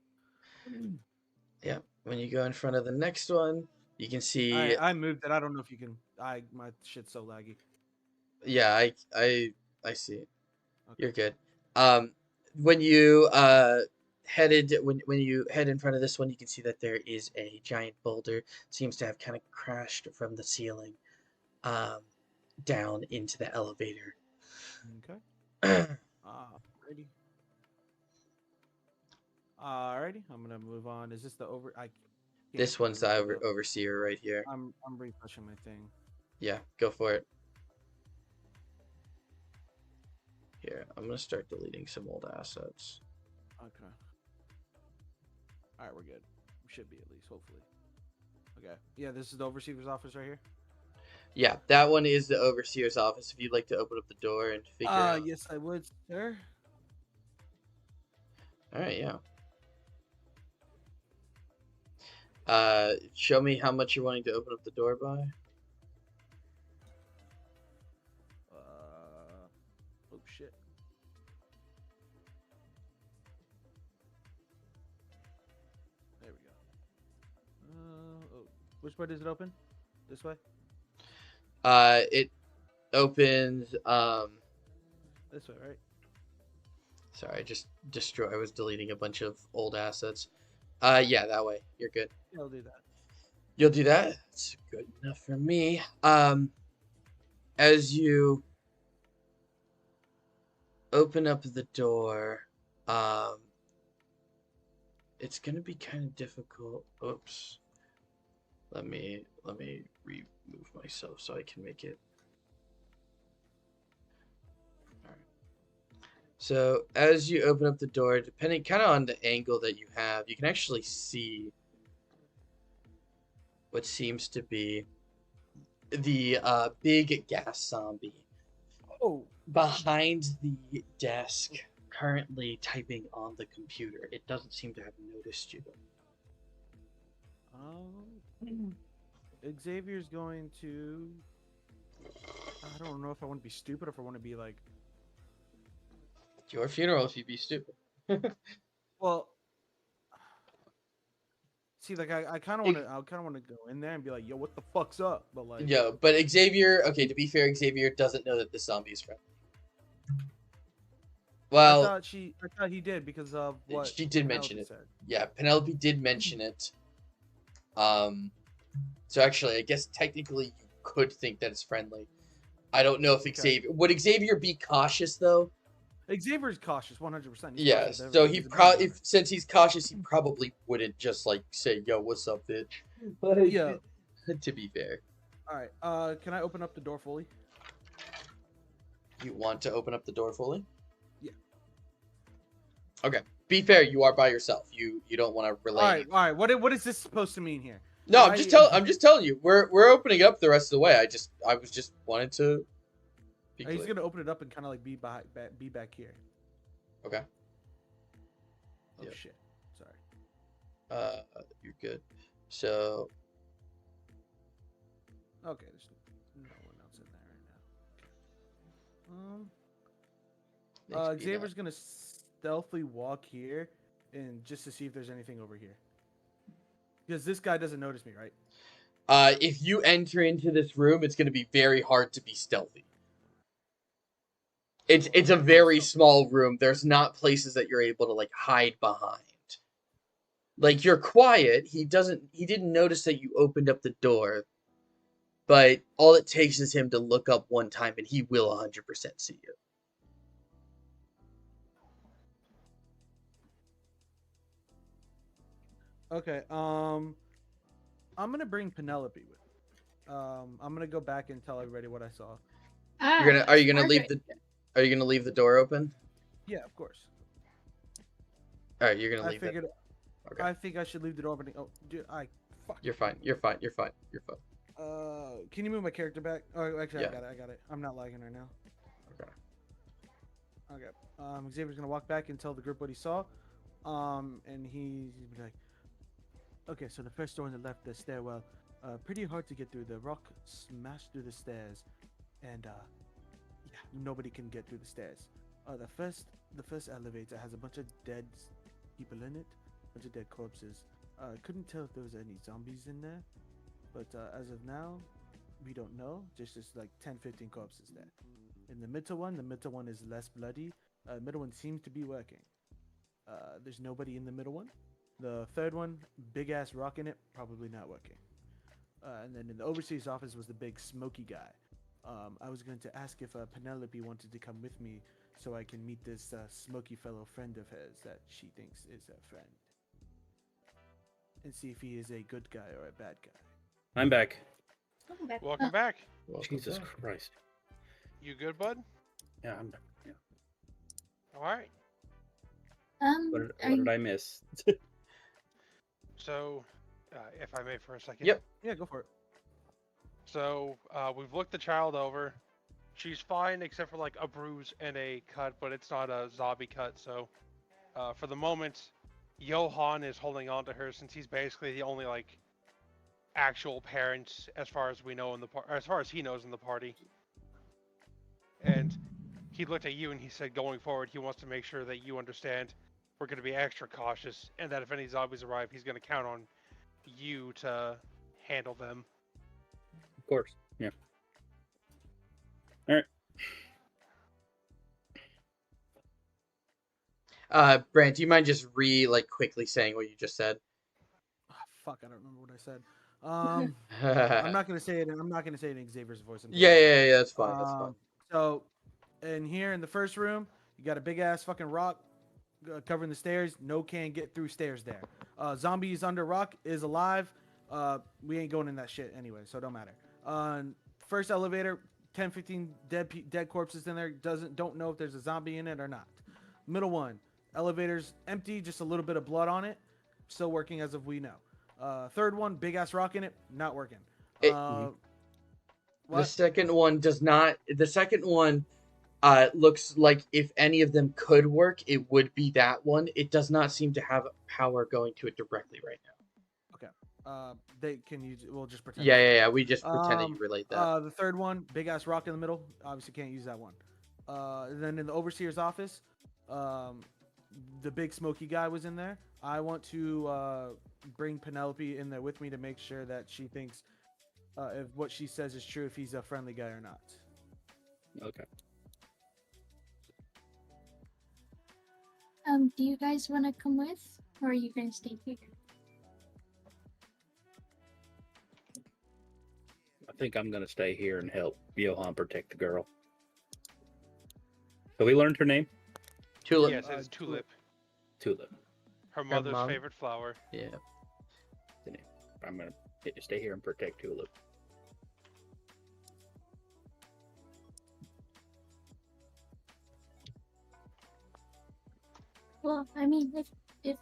Yeah, when you go in front of the next one, you can see. I moved it. I don't know if you can. My shit's so laggy. Yeah, I see. Okay. You're good. When you when you head in front of this one, you can see that there is a giant boulder. Seems to have kind of crashed from the ceiling, down into the elevator. Okay. Alrighty. Alrighty. I'm gonna move on. Is this the over? This one's the overseer right here. I'm refreshing my thing. Yeah, go for it. Here, I'm gonna start deleting some old assets. Okay. All right, we're good. We should be at least, hopefully. Okay. Yeah, this is the overseer's office right here. Yeah, that one is the overseer's office. If you'd like to open up the door and figure out. Yes, I would, sir. All right, yeah. Show me how much you're wanting to open up the door by. Oh shit. There we go. Oh, which way does it open? This way? It opens. This way, right? Sorry, I was deleting a bunch of old assets. Yeah, that way. You're good. Yeah, I'll do that. You'll do that? That's good enough for me. As you open up the door, it's gonna be kind of difficult. Oops. Let me remove myself so I can make it. Alright. So as you open up the door, depending kind of on the angle that you have, you can actually see what seems to be the big gas zombie Oh, behind the desk, currently typing on the computer. It doesn't seem to have noticed you. Xavier's going to. I don't know if I want to be stupid or if I want to be like. It's your funeral if you be stupid. Well, see, like I kind of want to. I kind of want to go in there and be like, "Yo, what the fuck's up?" But like, Yo, but Xavier. Okay, to be fair, Xavier doesn't know that this zombie is friendly. Well, I thought he did because of what she did mention it. said. Yeah, Penelope did mention it. So actually, I guess technically you could think that it's friendly. I don't know if Xavier would Xavier be cautious though. Xavier's cautious, 100%. Yeah, so he probably since he's cautious, he probably wouldn't just like say, "Yo, what's up, bitch?" But Yeah. To be fair, All right. Can I open up the door fully? you want to open up the door fully? Yeah. Okay. Be fair, you are by yourself. You don't want to relay. All right. What is this supposed to mean here? No, I'm just telling you. We're opening up the rest of the way. I was just wanted to. He's gonna open it up and kind of like be back here. Okay. Oh Yep. shit. Sorry. You're good. So. Okay. There's no one else in there right now. Xavier's gonna stealthily walk here and just to see if there's anything over here. Because this guy doesn't notice me, right? If you enter into this room, it's going to be very hard to be stealthy. It's a very small room. There's not places that you're able to like hide behind. Like, you're quiet. He didn't notice that you opened up the door, but all it takes is him to look up one time and he will 100% see you. Okay. I'm gonna bring Penelope with me. I'm gonna go back and tell everybody what I saw. Are you gonna leave Margaret. are you gonna leave the door open? Yeah, of course. Alright, you're gonna I leave figured. it. Okay. I think I should leave the door open. Oh, dude, fuck. You're fine. You're fine. You're fine. You're fine. Can you move my character back? Oh, actually, Yeah. I got it. I'm not lagging right now. Okay. Okay. Xavier's gonna walk back and tell the group what he saw. And he's gonna be like, okay, so the first door on the left, the stairwell, pretty hard to get through. The rock smashed through the stairs, and yeah, nobody can get through the stairs. The first elevator has a bunch of dead people in it, a bunch of dead corpses. Couldn't tell if there was any zombies in there, but as of now, we don't know. Just like 10-15 corpses there. In the middle one is less bloody. Middle one seems to be working. There's nobody in the middle one. The third one, big ass rock in it, probably not working. And then in the overseer's office was the big smoky guy. I was going to ask if Penelope wanted to come with me so I can meet this smoky fellow friend of hers that she thinks is a friend. And see if he is a good guy or a bad guy. I'm back. Welcome back. Welcome back. Welcome Jesus back. Christ. You good, bud? Yeah, I'm back. Yeah. All right. What did I miss? So, if I may for a second. Yep. Yeah, go for it. So, we've looked the child over. She's fine except for like a bruise and a cut, but it's not a zombie cut. So, for the moment, Johan is holding on to her since he's basically the only like actual parent as far as we know in the as far as he knows in the party. And he looked at you and he said, going forward, he wants to make sure that you understand we're going to be extra cautious, and that if any zombies arrive, he's going to count on you to handle them. Of course. Yeah. All right. Brant, do you mind just quickly saying what you just said? Oh, fuck, I don't remember what I said. I'm not gonna say it. I'm not gonna say it in Xavier's voice. Yeah, that's fine. That's fine. So, in here in the first room, you got a big ass fucking rock covering the stairs. No can get through stairs there. Zombies under rock is alive. We ain't going in that shit anyway, so it don't matter. First elevator, 10-15 dead corpses in there. Don't know if there's a zombie in it or not. Middle one, elevator's empty, just a little bit of blood on it. Still working as of we know. Third one, big ass rock in it, not working. The second one does not. The second one looks like if any of them could work, it would be that one. It does not seem to have power going to it directly right now. Okay. They can use. We'll just pretend. Yeah. We just pretend that you relate that. The third one, big ass rock in the middle. Obviously, can't use that one. Then in the overseer's office, the big smoky guy was in there. I want to bring Penelope in there with me to make sure that she thinks if what she says is true, if he's a friendly guy or not. Okay. Do you guys want to come with, or are you gonna stay here? I think I'm gonna stay here and help Johan protect the girl. So we learned her name? Tulip. Yes, it's Tulip. Tulip. Her mother's mom. favorite flower. Yeah. I'm gonna stay here and protect Tulip. Well, I mean, if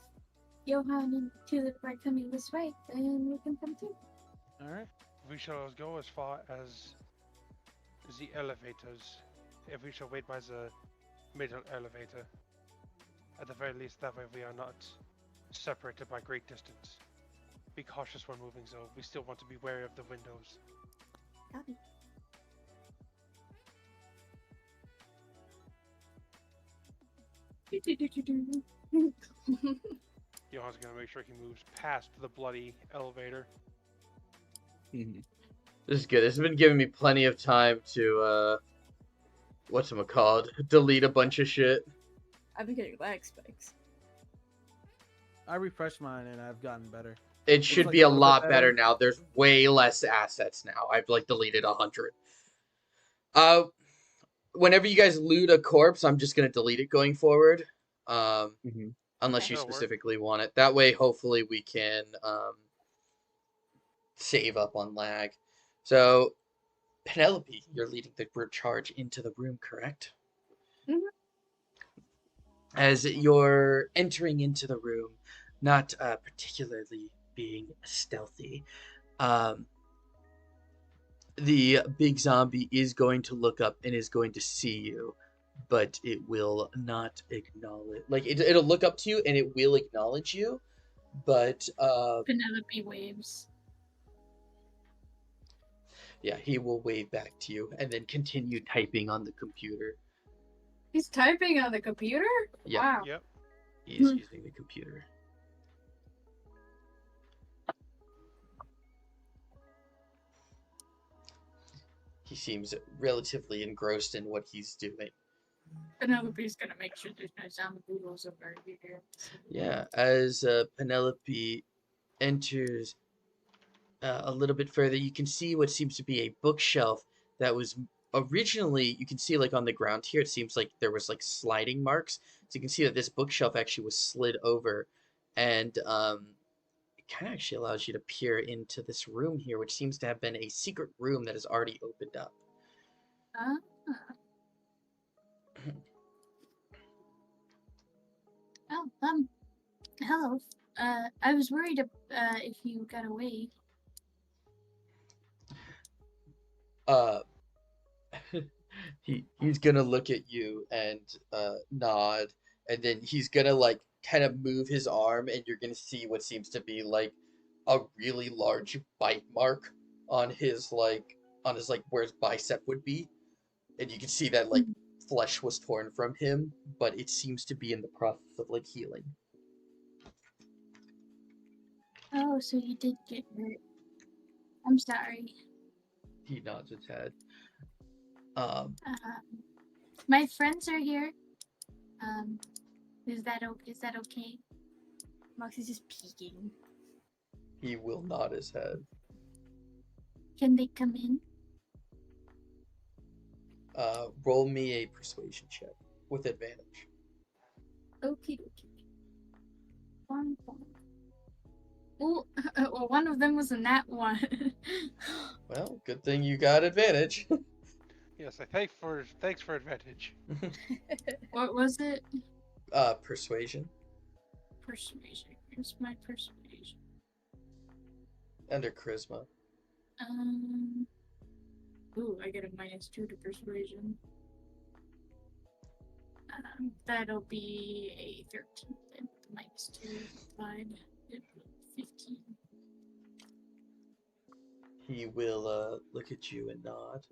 Johan and Tulip are coming this way, then we can come too. All right. We shall go as far as the elevators. If we shall wait by the middle elevator. At the very least, that way we are not separated by great distance. Be cautious when moving, though. We still want to be wary of the windows. Copy. Johan's gonna make sure he moves past the bloody elevator. Mm-hmm. This is good. This has been giving me plenty of time to whatchamacallit, delete a bunch of shit. I've been getting lag spikes. I refreshed mine and I've gotten better. It should like be a a little bit lot better. better now. There's way less assets now. I've like deleted 100. Whenever you guys loot a corpse, I'm just gonna delete it going forward. Mhm. Unless Okay. you That'll work. specifically want it. That way, hopefully, we can save up on lag. So, Penelope, you're leading the group charge into the room, correct? Mhm. As you're entering into the room, not particularly being stealthy, um, the big zombie is going to look up and is going to see you, but it will not acknowledge. Like it'll look up to you and it will acknowledge you, but Penelope waves. yeah, he will wave back to you and then continue typing on the computer. He's typing on the computer? Yeah. Wow. Yep. He is using the computer. He seems relatively engrossed in what he's doing. Penelope's gonna make sure there's no zombie doodles over here. Yeah, as Penelope enters a little bit further, you can see what seems to be a bookshelf that was originally, you can see like on the ground here, it seems like there was like sliding marks. So you can see that this bookshelf actually was slid over, and it kind of actually allows you to peer into this room here, which seems to have been a secret room that has already opened up. Ah. Oh, hello. I was worried if you got away. He's gonna look at you and nod, and then he's gonna like kind of move his arm, and you're gonna see what seems to be like a really large bite mark on his like where his bicep would be, and you can see that like flesh was torn from him, but it seems to be in the process of like healing. Oh, so you did get hurt. I'm sorry. He nods his head. My friends are here. Is that okay? Moxie's just peeking. He will nod his head. Can they come in? Roll me a persuasion check with advantage. Okay. 1 point. Oh, well, one of them was a nat 1. Well, good thing you got advantage. Yes, thanks for advantage. What was it? Persuasion. Persuasion. Here's my persuasion. Under charisma. Ooh, I get a -2 to persuasion. That'll be a 13 then. -2 applied. 15. He will look at you and nod.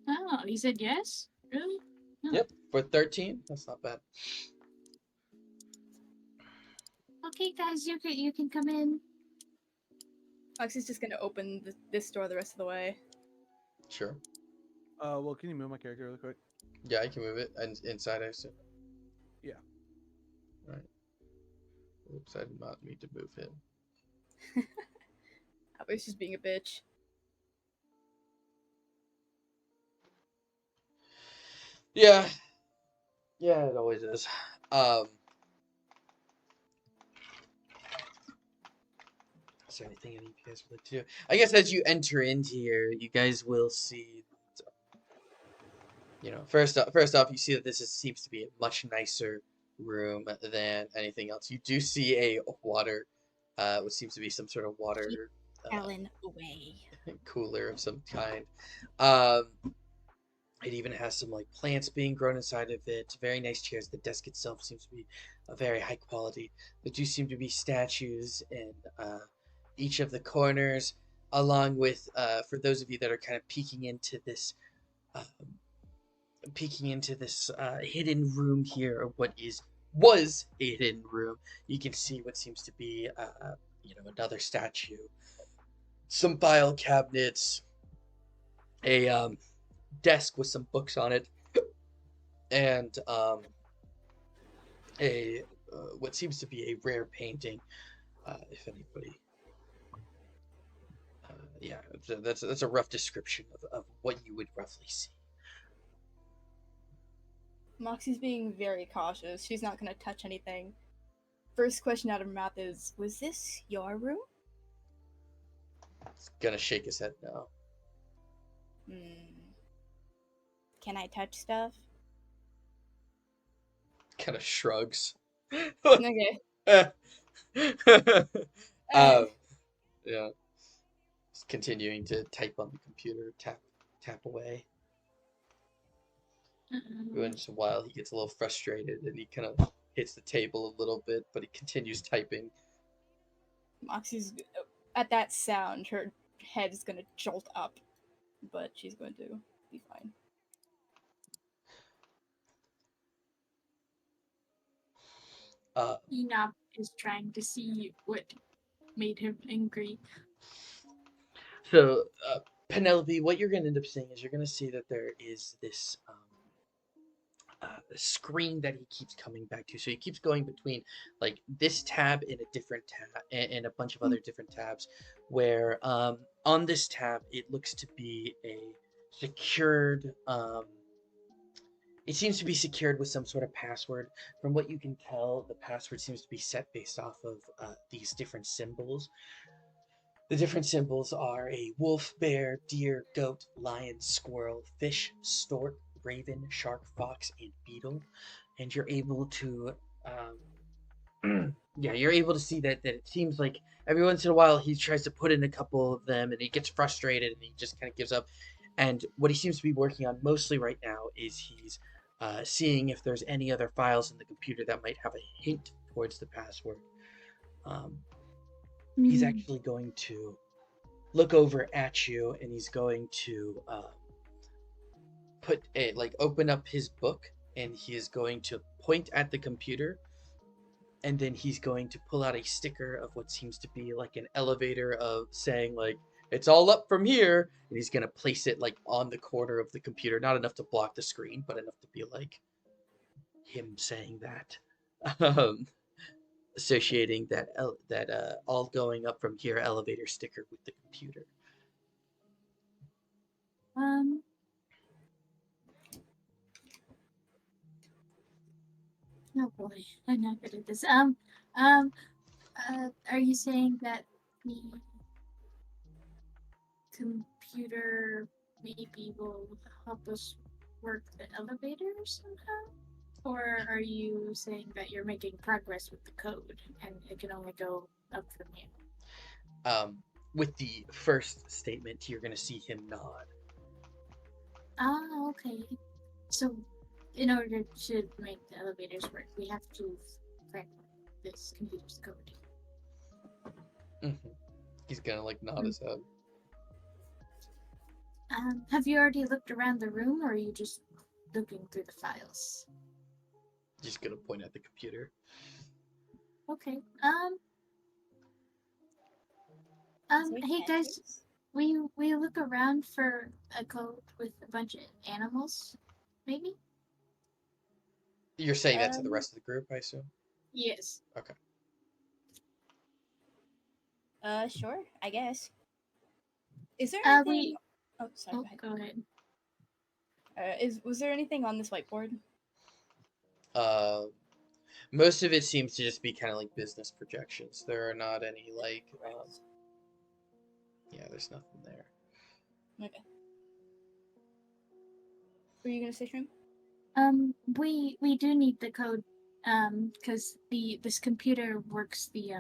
Oh, he said yes? Really? No. Yep, for 13, that's not bad. Okay, guys, you can come in. Moxie's just gonna open this door the rest of the way. Sure. Well, can you move my character really quick? Yeah, I can move it and inside, I assume. Yeah. Right. Oops, I did not mean to move him. Always just being a bitch. Yeah. Yeah, it always is. Is there anything any of you guys would like to do? I guess as you enter into here, you guys will see. First off, you see that seems to be a much nicer room than anything else. You do see a water, what seems to be some sort of water Alan away. cooler of some kind. It even has some like plants being grown inside of it. Very nice chairs. The desk itself seems to be a very high quality. There do seem to be statues in each of the corners, along with for those of you that are kind of peeking into this hidden room here, or was a hidden room. You can see what seems to be another statue, some file cabinets, a desk with some books on it, and a what seems to be a rare painting. If anybody, yeah, that's a rough description of what you would roughly see. Moxie's being very cautious. She's not gonna touch anything. First question out of her mouth is, "Was this your room?" He's gonna shake his head no. Can I touch stuff? Kind of shrugs. Okay. um, yeah. Just continuing to type on the computer, tap away. Once in a while, he gets a little frustrated and he kind of hits the table a little bit, but he continues typing. Moxie's at that sound, her head is gonna jolt up, but she's going to be fine. Enoch is trying to see what made him angry. So, Penelope, what you're going to end up seeing is you're going to see that there is this screen that he keeps coming back to. So he keeps going between like this tab and a different tab and a bunch of other different tabs where on this tab it looks to be a secured it seems to be secured with some sort of password. From what you can tell, the password seems to be set based off of these different symbols. The different symbols are a wolf, bear, deer, goat, lion, squirrel, fish, stork, raven, shark, fox, and beetle. And you're able to, you're able to see that it seems like every once in a while he tries to put in a couple of them and he gets frustrated and he just kind of gives up. And what he seems to be working on mostly right now is he's seeing if there's any other files in the computer that might have a hint towards the password. He's actually going to look over at you and he's going to open up his book and he is going to point at the computer and then he's going to pull out a sticker of what seems to be like an elevator of saying like it's all up from here, and he's going to place it like on the corner of the computer, not enough to block the screen but enough to be like him saying that. Associating that all going up from here elevator sticker with the computer. Oh boy, I'm not good at this. Are you saying that the computer maybe will help us work the elevator somehow? Or are you saying that you're making progress with the code and it can only go up from here? With the first statement, you're going to see him nod. Ah, okay. So, in order to make the elevators work, we have to crack this computer's code. Mm-hmm. He's going to like nod his head. Have you already looked around the room, or are you just looking through the files? Just gonna point at the computer. Okay. Hey guys, will you look around for a code with a bunch of animals, maybe? You're saying that to the rest of the group, I assume? Yes. Okay. Sure, I guess. Is there anything? Oh, sorry. Go ahead. Was there anything on this whiteboard? Most of it seems to just be kind of like business projections. There are not any like, there's nothing there. Okay. Were you gonna say, Shrimp? We do need the code, because this computer works the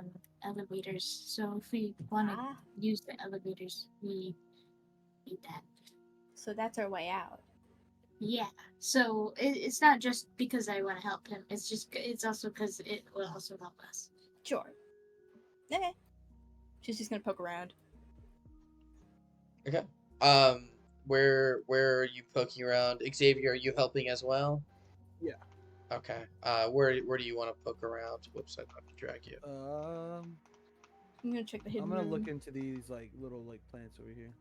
elevators. So if we want to use the elevators, we need that. So that's our way out. Yeah. So it's not just because I want to help him. It's also because it will also help us. Sure. Okay. She's just gonna poke around. Okay. Where are you poking around? Xavier, are you helping as well? Yeah. Okay. Where do you want to poke around? Whoops, I have to drag you. I'm gonna check the hidden I'm gonna room. look into these like little like plants over here,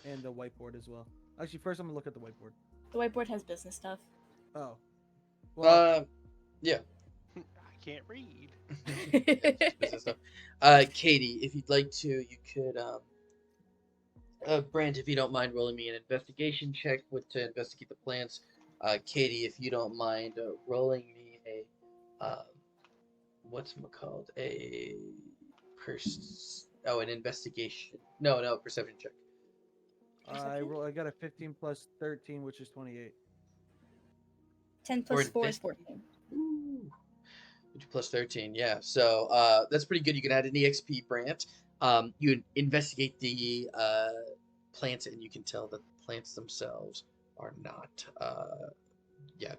and the whiteboard as well. Actually, first I'm gonna look at the whiteboard. The whiteboard has business stuff. Oh. Well, yeah. can't read. Business stuff. Katie, if you'd like to, you could. Brant, if you don't mind rolling me an investigation check to investigate the plants. Katie, if you don't mind rolling me a what's it called? An investigation. No, perception check. I got a 15 plus 13, which is 28. 10 Or plus 4 is 14. Ooh. Plus 13, yeah. So that's pretty good. You can add an EXP, Brant. You investigate the plants, and you can tell that the plants themselves are not.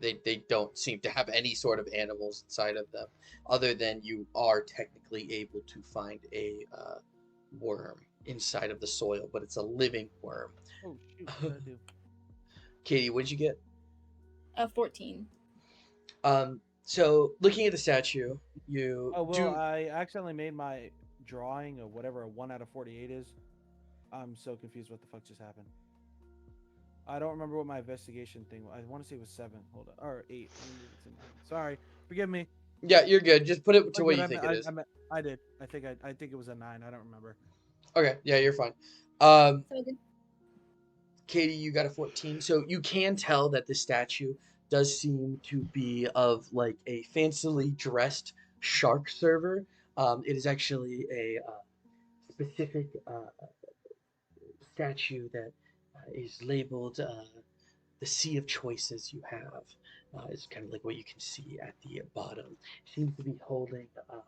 They don't seem to have any sort of animals inside of them, other than you are technically able to find a worm inside of the soil, but it's a living worm. Oh shoot! What did I do? Katie, what'd you get? 14. So looking at the statue, you Oh well, do. I accidentally made my drawing of whatever a 1 out of 48 is. I'm so confused. What the fuck just happened? I don't remember what my investigation thing was. I want to say it was 7. Hold on, or 8. Sorry, forgive me. Yeah, you're good. Just put it to what you think it is. I did. I think it was a 9. I don't remember. Okay, yeah, you're fine. So good. Katie, you got a 14. So you can tell that the statue does seem to be of like a fancily dressed shark server. It is actually a specific statue that is labeled the Sea of Choices you have. Is kind of like what you can see at the bottom. It seems to be holding a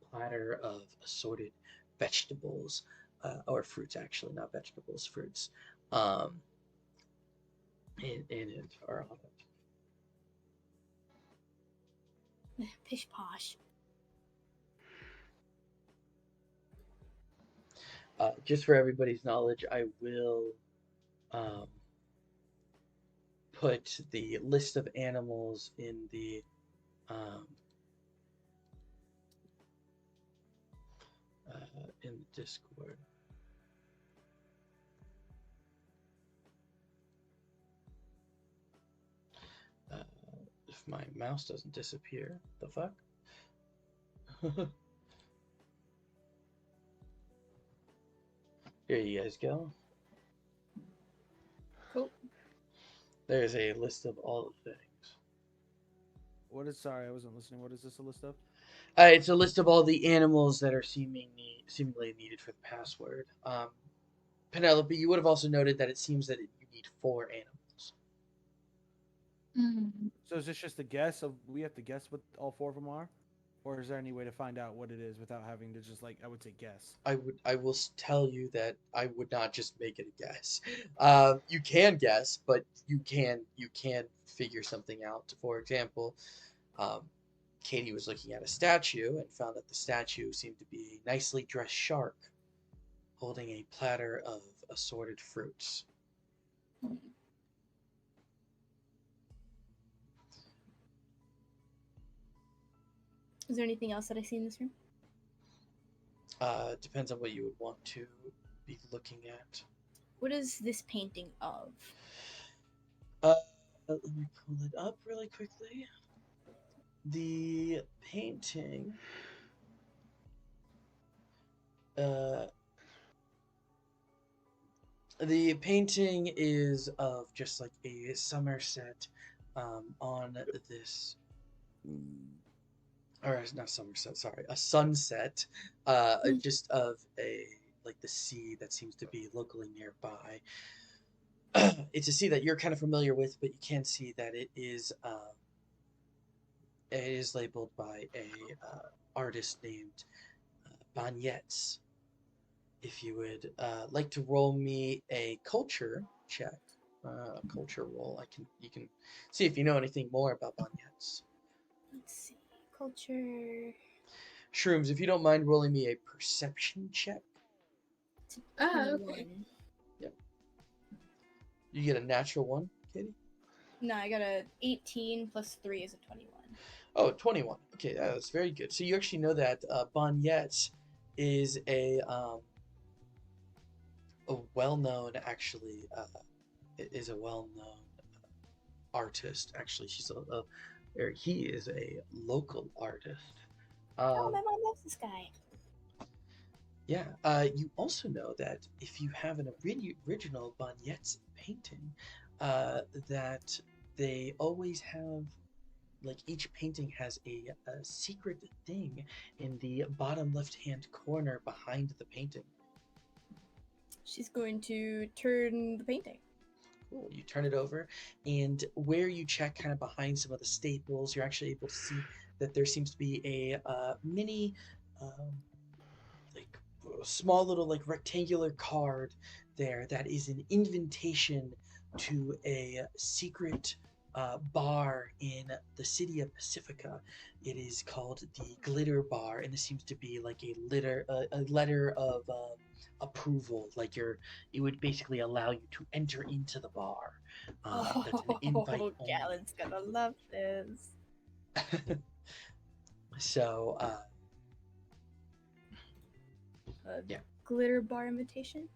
platter of assorted vegetables, or fruits, actually, not vegetables, fruits. In it or on it. Pish posh. Just for everybody's knowledge, I will put the list of animals in the Discord. If my mouse doesn't disappear, the fuck? Here you guys go. Cool. There's a list of all the things. Sorry, I wasn't listening. What is this a list of? It's a list of all the animals that are seemingly needed for the password. Penelope, you would have also noted that it seems that you need 4 animals. So is this just a guess of we have to guess what all 4 of them are, or is there any way to find out what it is without having to just I would say guess? I will tell you that I would not just make it a guess. You can guess, but you can figure something out. For example, Katie was looking at a statue and found that the statue seemed to be a nicely dressed shark holding a platter of assorted fruits. Is there anything else that I see in this room? Depends on what you would want to be looking at. What is this painting of? Let me pull it up really quickly. The painting is of just like a Somerset on this, or not Somerset, sorry, a sunset, just of the sea that seems to be locally nearby. It's a sea that you're kind of familiar with, but you can see that it is labeled by a artist named Bagnets. If you would like to roll me a culture check, culture roll, you can see if you know anything more about Bagnets. Let's see, culture. Shrooms, if you don't mind rolling me a perception check. Oh, okay. Yep. You get a natural 1, Katie? No, I got a 18 plus 3 is a 21. Oh, 21. Okay, that's very good. So you actually know that Bagnets is a well-known, actually, is a well-known artist. Actually, he is a local artist Oh, Um, my mom loves this guy. yeah. You also know that if you have an original Bonnet's painting, that they always have, like, each painting has a secret thing in the bottom left-hand corner behind the painting. She's going to turn the painting. Cool. You turn it over, and where you check kind of behind some of the staples, you're actually able to see that there seems to be a mini, um, like, small little, like, rectangular card there that is an invitation to a secret bar in the city of Pacifica. It is called the Glitter Bar, and this seems to be like a letter of approval. Like, it would basically allow you to enter into the bar. That's an invite Oh, only. Galen's gonna love this. So, A yeah. glitter bar invitation?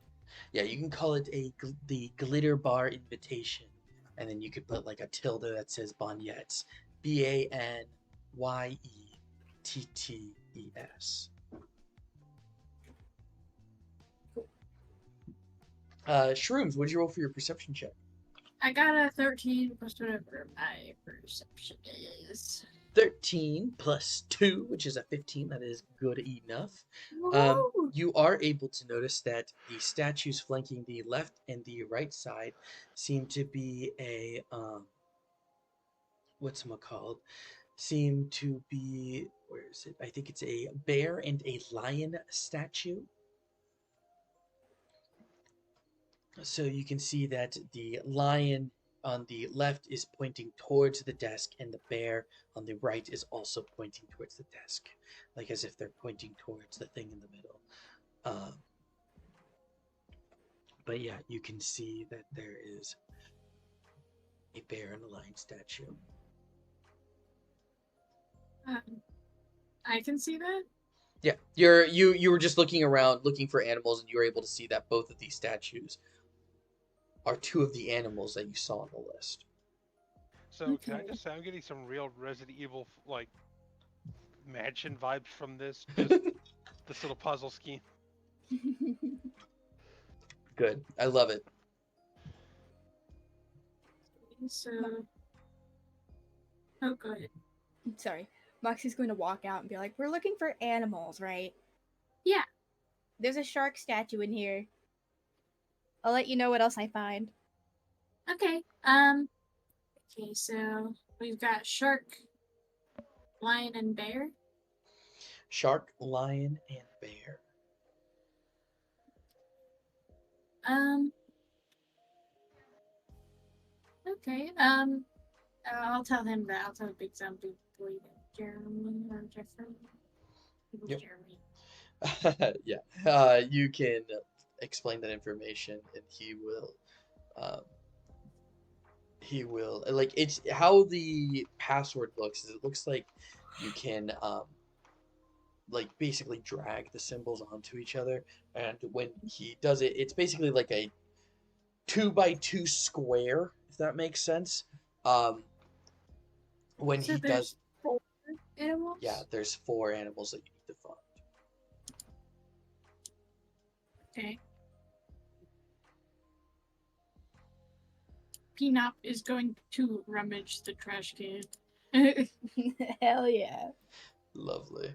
Yeah, you can call it the Glitter Bar Invitation, and then you could put like a tilde that says Bonnets, Banyettetts. Cool. Shrooms, what'd you roll for your perception check? I got a 13 plus whatever my perception is. 13 plus 2, which is a 15. That is good enough. Woo! You are able to notice that the statues flanking the left and the right side seem to be a what's-it-called? Seem to be, where is it? I think it's a bear and a lion statue. So you can see that the lion on the left is pointing towards the desk, and the bear on the right is also pointing towards the desk, like as if they're pointing towards the thing in the middle. But yeah, you can see that there is a bear and a lion statue. I can see that. Yeah, you were just looking around, looking for animals, and you were able to see that both of these statues are two of the animals that you saw on the list. So can I Okay. just say I'm getting some real Resident Evil like mansion vibes from this? Just this little puzzle scheme. Good, I love it. So, oh, go ahead. Sorry. Moxie's going to walk out and be like, we're looking for animals, right? Yeah. There's a shark statue in here. I'll let you know what else I find. Okay. Okay, so we've got shark, lion, and bear. Shark, lion, and bear. Okay. I'll tell him that. I'll tell the big zombie boy that Jeremy or Jeffrey. It was Yep. Jeremy. Yeah, you can explain that information, and he will, like, it's how the password looks is it looks like you can like basically drag the symbols onto each other, and when he does it, it's basically like a 2x2 square, if that makes sense. When So he there's does, 4 animals? yeah, there's 4 animals that you need to find. Okay. Peanut is going to rummage the trash can. Hell yeah. Lovely.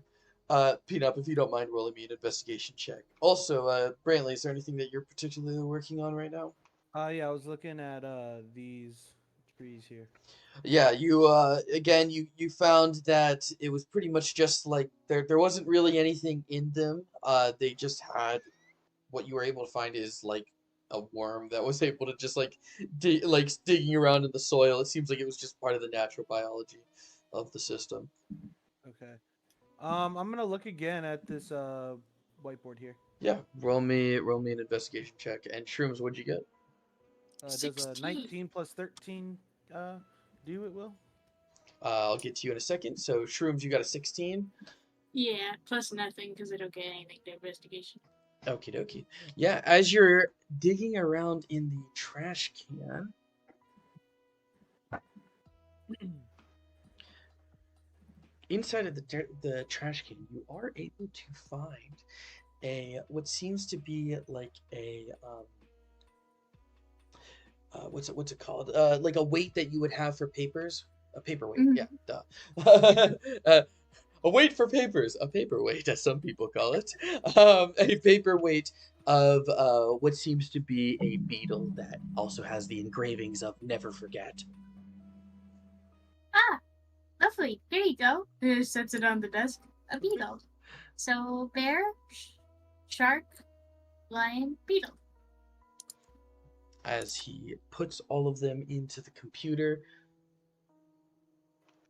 Peanut, if you don't mind rolling me an investigation check. Also, Brantley, is there anything that you're particularly working on right now? Yeah, I was looking at these trees here. Yeah, you again you found that it was pretty much just like there wasn't really anything in them. They just had, what you were able to find is like a worm that was able to just like digging around in the soil. It seems like it was just part of the natural biology of the system. Okay. I'm gonna look again at this whiteboard here. Yeah, roll me an investigation check. And Shrooms, what'd you get? Does 16. a 19 plus 13 do it, Will? I'll get to you in a second. So Shrooms, you got a 16. Yeah, plus nothing because I don't get anything to investigation. Okie dokie. Yeah, as you're digging around in the trash can, inside of the trash can, you are able to find a what seems to be like a what's it called? Like a weight that you would have for papers. A paperweight, Mhm. yeah, duh. A weight for papers, a paperweight, as some people call it. A paperweight of what seems to be a beetle that also has the engravings of "Never Forget." Ah, lovely. Here you go. He sets it on the desk. A beetle. So bear, shark, lion, beetle. As he puts all of them into the computer,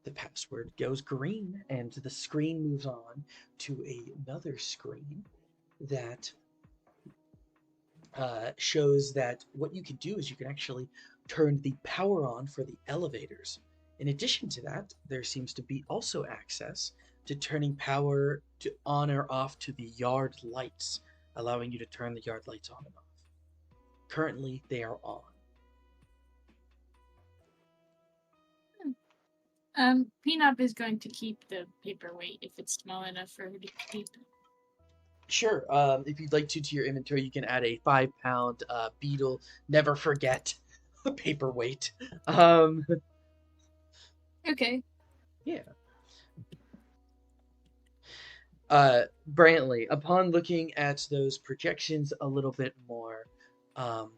the password goes green, and the screen moves on to another screen that shows that what you can do is you can actually turn the power on for the elevators. In addition to that, there seems to be also access to turning power on or off to the yard lights, allowing you to turn the yard lights on and off. Currently, they are on. Peanut is going to keep the paperweight if it's small enough for her to keep. Sure, if you'd like to your inventory, you can add a 5 pound beetle, never forget, paperweight. Okay. Yeah. Brantley, upon looking at those projections a little bit more, um,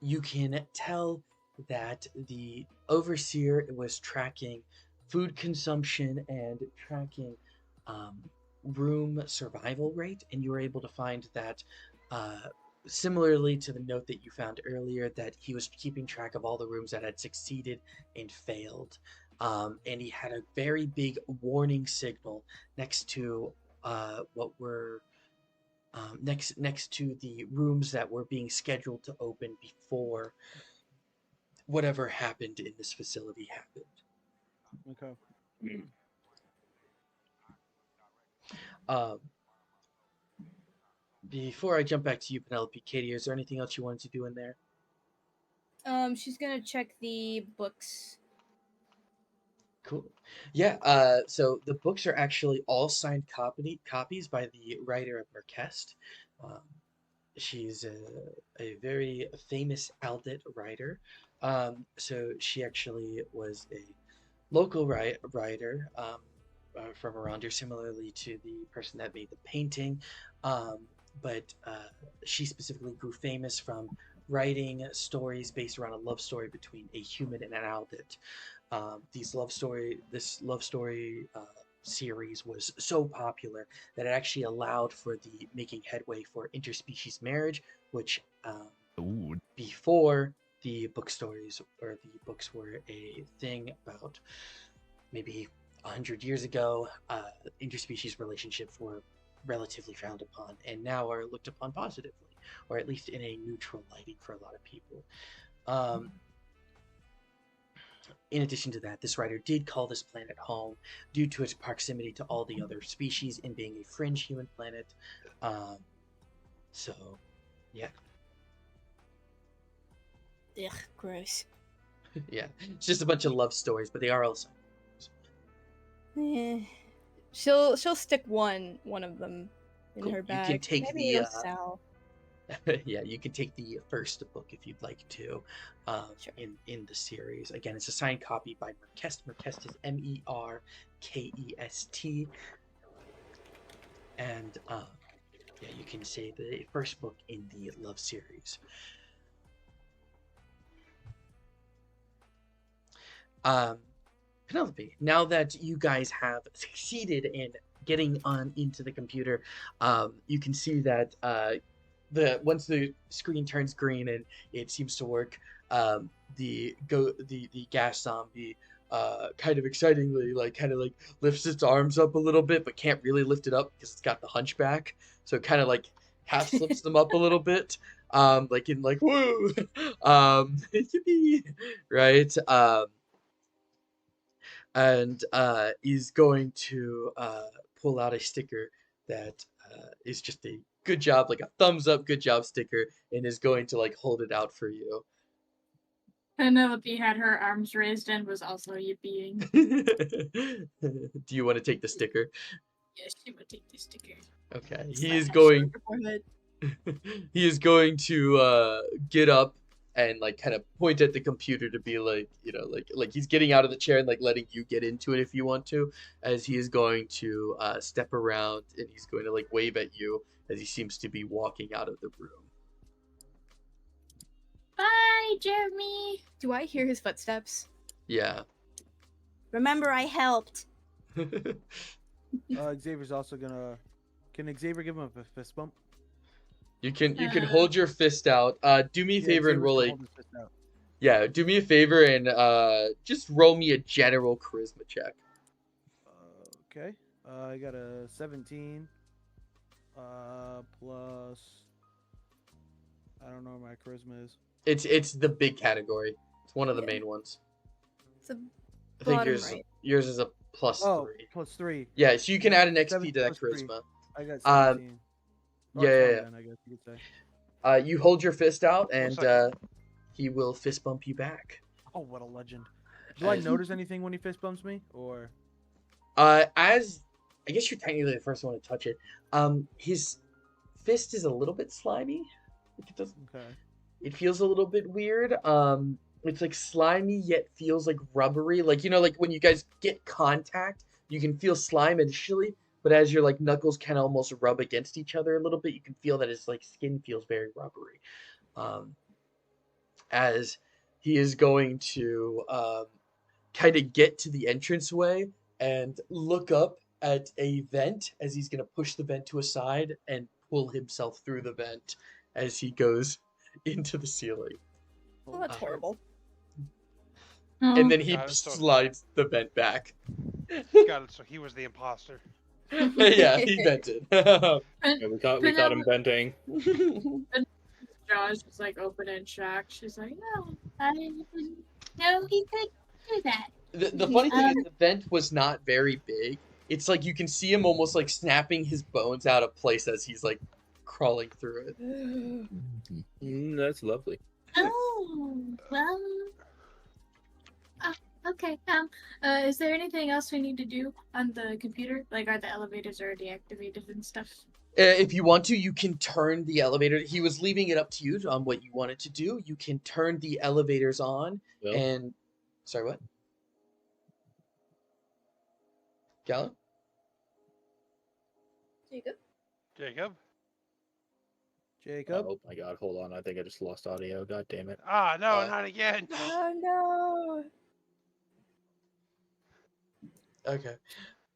you can tell that the overseer was tracking food consumption and tracking um, room survival rate, and you were able to find that uh, similarly to the note that you found earlier, that he was keeping track of all the rooms that had succeeded and failed. And he had a very big warning signal next to what were next to the rooms that were being scheduled to open before whatever happened in this facility happened. Okay. Um, Before I jump back to you, Penelope, Katie, is there anything else you wanted to do in there? She's gonna check the books. Cool. Yeah. So the books are actually all signed copies by the writer of Merkest. Um, she's a very famous Aldit writer. So she actually was a local writer from around here, similarly to the person that made the painting. Um, but she specifically grew famous from writing stories based around a love story between a human and an Aldit. This love story series was so popular that it actually allowed for the making headway for interspecies marriage, which Ooh. before the book stories or the books were a thing about maybe 100 years ago, interspecies relationships were relatively frowned upon and now are looked upon positively, or at least in a neutral lighting for a lot of people. In addition to that, this writer did call this planet home due to its proximity to all the other species and being a fringe human planet. So, yeah. Ugh, gross. Yeah, it's just a bunch of love stories, but they are also. Eh. She'll stick one of them in Cool. her You bag. can take Maybe the it'll sell. yeah, you can take the first book if you'd like to, Sure. in the series. Again, it's a signed copy by Merkest. Merkest is Merkest, and yeah, you can say the first book in the love series. Penelope, now that you guys have succeeded in getting on into the computer, you can see that once the screen turns green and it seems to work, the gas zombie kind of excitingly kind of lifts its arms up a little bit, but can't really lift it up because it's got the hunchback, so it kind of half slips them up a little bit, woo, yippee, right, and is going to pull out a sticker that is just a good job, like a thumbs up, good job sticker, and is going to hold it out for you. Penelope had her arms raised and was also yippieing. Do you want to take the sticker? Yes, she would take the sticker. Okay. He Slap is that going. shit on your forehead. He is going to get up and like kind of point at the computer to be like, like he's getting out of the chair and like letting you get into it if you want to, as he is going to step around and he's going to like wave at you as he seems to be walking out of the room. Bye, Jeremy. Do I hear his footsteps? Yeah. Remember, I helped. Xavier's also gonna. Can Xavier give him a fist bump? You can hold your fist out. Do me a favor and Xavier's roll gonna a hold his fist out. do me a favor and just roll me a general charisma check. Okay. I got a 17. Plus. I don't know what my charisma is. It's the big category. It's one of the Yeah. main ones. It's a I think bottom yours right. yours is a plus Oh, 3. plus 3. Yeah, so you can add an XP 7 to that plus 3. charisma. I got Um, 17. yeah, Or 20 yeah. then, I guess you could say. You hold your fist out and second. he will fist bump you back. Oh, what a legend. Do I As- notice anything when he fist bumps me? Or. As I guess you're technically the first one to touch it. His fist is a little bit slimy. Like Okay. it feels a little bit weird. It's like slimy yet feels like rubbery. Like like when you guys get contact, you can feel slime initially, but as your like knuckles kind of almost rub against each other a little bit, you can feel that his like skin feels very rubbery. As he is going to kind of get to the entranceway and look up at a vent as he's going to push the vent to a side and pull himself through the vent as he goes into the ceiling. Oh, that's horrible. And then he Got it, so- slides the vent back. Got it. So he was the imposter. Yeah, he vented. Yeah, we caught him venting. Josh was like open in shock. She's like, no, I didn't know he could do that. The funny thing is the vent was not very big. It's like you can see him almost like snapping his bones out of place as he's like crawling through it. That's lovely. Oh, well. Okay. Is there anything else we need to do on the computer? Like, are the elevators already activated and stuff? If you want to, you can turn the elevator. He was leaving it up to you on what you wanted to do. You can turn the elevators on Well, and... Sorry, what? Gallon? Jacob? Jacob. Jacob? oh my god, hold on. I think I just lost audio. God damn it. Ah, no, Uh, not again. Oh no! Okay.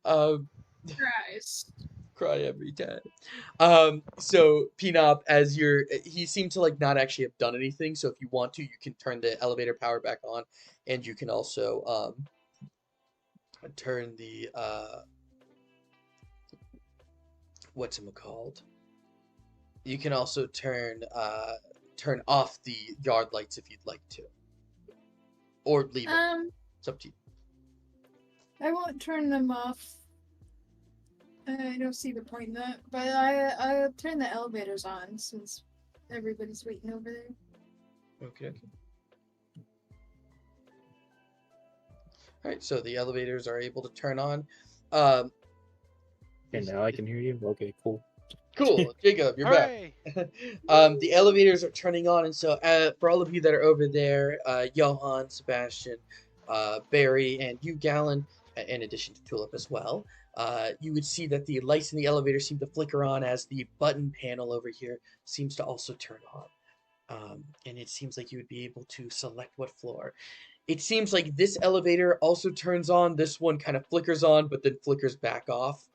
Christ. Cry every time. So Pinop, as he seemed to like not actually have done anything. So if you want to, you can turn the elevator power back on, and you can also turn the whatchamacalled. You can also turn off the yard lights if you'd like to, or leave it. It's up to you. I won't turn them off. I don't see the point in that, but I'll turn the elevators on since everybody's waiting over there. Okay. All right, so the elevators are able to turn on. And now I can hear you? Okay, cool. Cool, Jacob, you're Hooray! back. The elevators are turning on, and so for all of you that are over there, Johan, Sebastian, Barry, and you, Gallon, in addition to Tulip as well, you would see that the lights in the elevator seem to flicker on as the button panel over here seems to also turn on. And it seems like you would be able to select what floor. It seems like this elevator also turns on. This one kind of flickers on, but then flickers back off.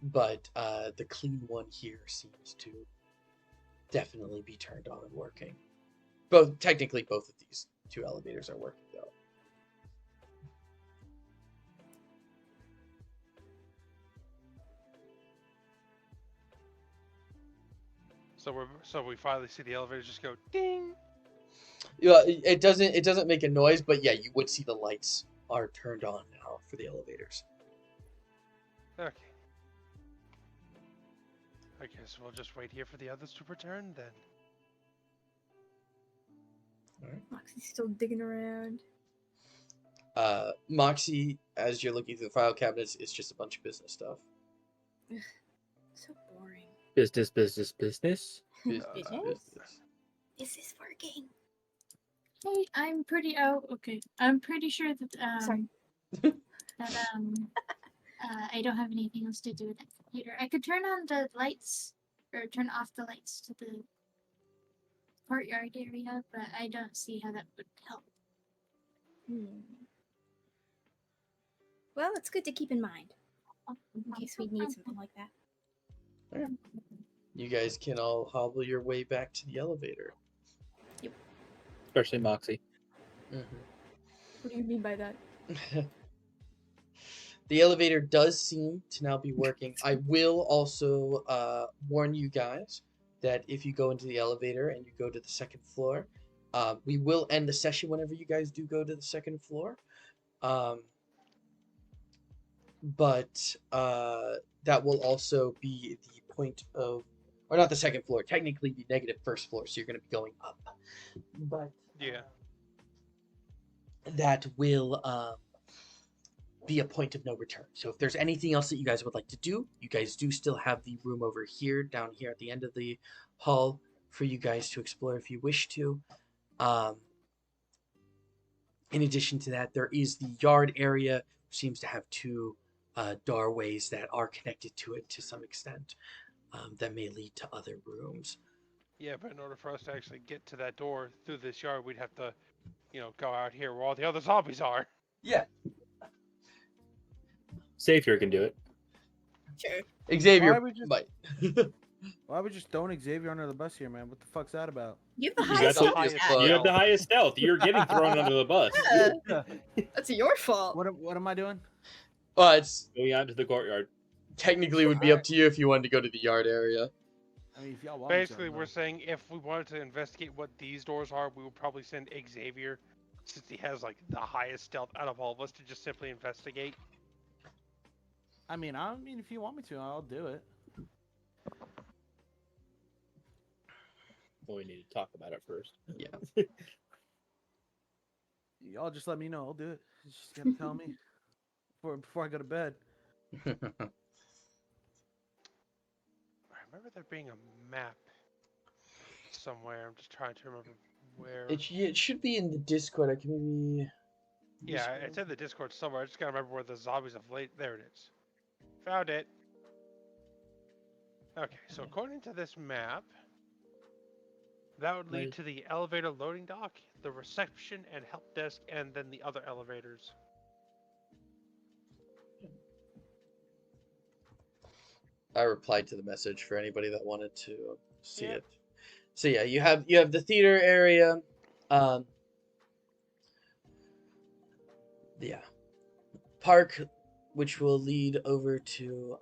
But the clean one here seems to definitely be turned on and working. Technically, both of these two elevators are working, though. So we finally see the elevators just go ding. Yeah, it doesn't make a noise, but yeah, you would see the lights are turned on now for the elevators. Okay. I guess we'll just wait here for the others to return then. Moxie's still digging around. Moxie, as you're looking through the file cabinets, it's just a bunch of business stuff. So boring. Business. Business. Business? Is this working? Hey, I'm pretty. Oh, okay. I'm pretty sure that Sorry. I don't have anything else to do with that computer. I could turn on the lights or turn off the lights to the courtyard area, but I don't see how that would help. Well, it's good to keep in mind in case we need something like that. You guys can all hobble your way back to the elevator. Especially Moxie. What do you mean by that? The elevator does seem to now be working. I will also warn you guys that if you go into the elevator and you go to the second floor, we will end the session whenever you guys do go to the second floor. But that will also be the point of, or not the second floor, technically the negative first floor, so you're going to be going up. But Yeah. that will be a point of no return. So if there's anything else that you guys would like to do, you guys do still have the room over here, down here at the end of the hall, for you guys to explore if you wish to. In addition to that, there is the yard area, which seems to have two doorways that are connected to it to some extent, that may lead to other rooms. Yeah, but in order for us to actually get to that door through this yard, we'd have to, go out here where all the other zombies are. Yeah. Savior can do it. Sure. Xavier Why we just- might. Why would you just throwing Xavier under the bus here, man? What the fuck's that about? You have the You highest got the stat. highest You have the highest stealth. You're getting thrown under the bus. Yeah, that's your fault. What am I doing? Well, it's Going out to the courtyard. technically would be up to you if you wanted to go to the yard area. I mean, if y'all want me to, Basically, we're saying if we wanted to investigate what these doors are, we would probably send Xavier, since he has like the highest stealth out of all of us, to just simply investigate. I mean, if you want me to, I'll do it. Well, we need to talk about it first. Yeah. Y'all just let me know. I'll do it. You just gotta tell me before I go to bed. I remember there being a map somewhere. I'm just trying to remember where. It should be in the Discord. I can maybe. Yeah, it's in the Discord somewhere. I just gotta remember where the zombies have laid. There it is. Found it. Okay, so according to this map, that would lead Nice. to the elevator loading dock, the reception and help desk, and then the other elevators. I replied to the message for anybody that wanted to see Yeah. it. So yeah, you have the theater area. Yeah. Park, which will lead over to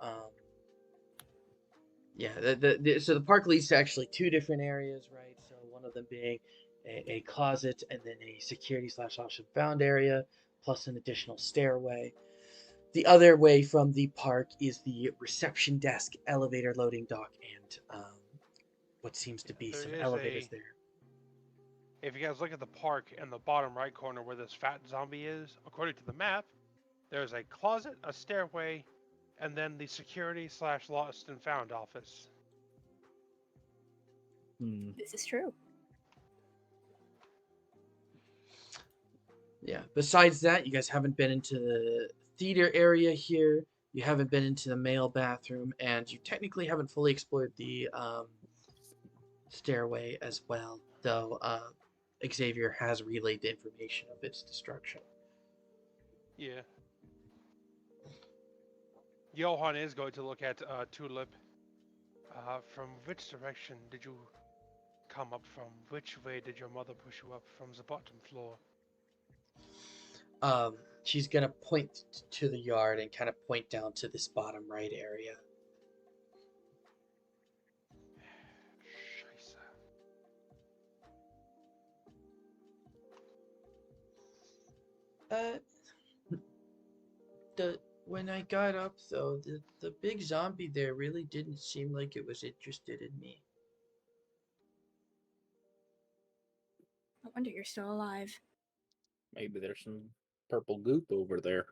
so the park leads to actually two different areas, right? So one of them being a closet and then a security/option found area, plus an additional stairway. The other way from the park is the reception desk, elevator loading dock, and what seems to be There some is elevators there. If you guys look at the park in the bottom right corner where this fat zombie is, according to the map, there's a closet, a stairway, and then the security/lost and found office. This is true. Yeah. Besides that, you guys haven't been into the theater area here. You haven't been into the male bathroom, and you technically haven't fully explored the stairway as well, though Xavier has relayed the information of its destruction. Yeah. Johan is going to look at Tulip. From which direction did you come up from? Which way did your mother push you up from the bottom floor? She's gonna point to the yard and kind of point down to this bottom right area. Scheiße. When I got up, though, the big zombie there really didn't seem like it was interested in me. No wonder you're still alive. Maybe there's some purple goop over there.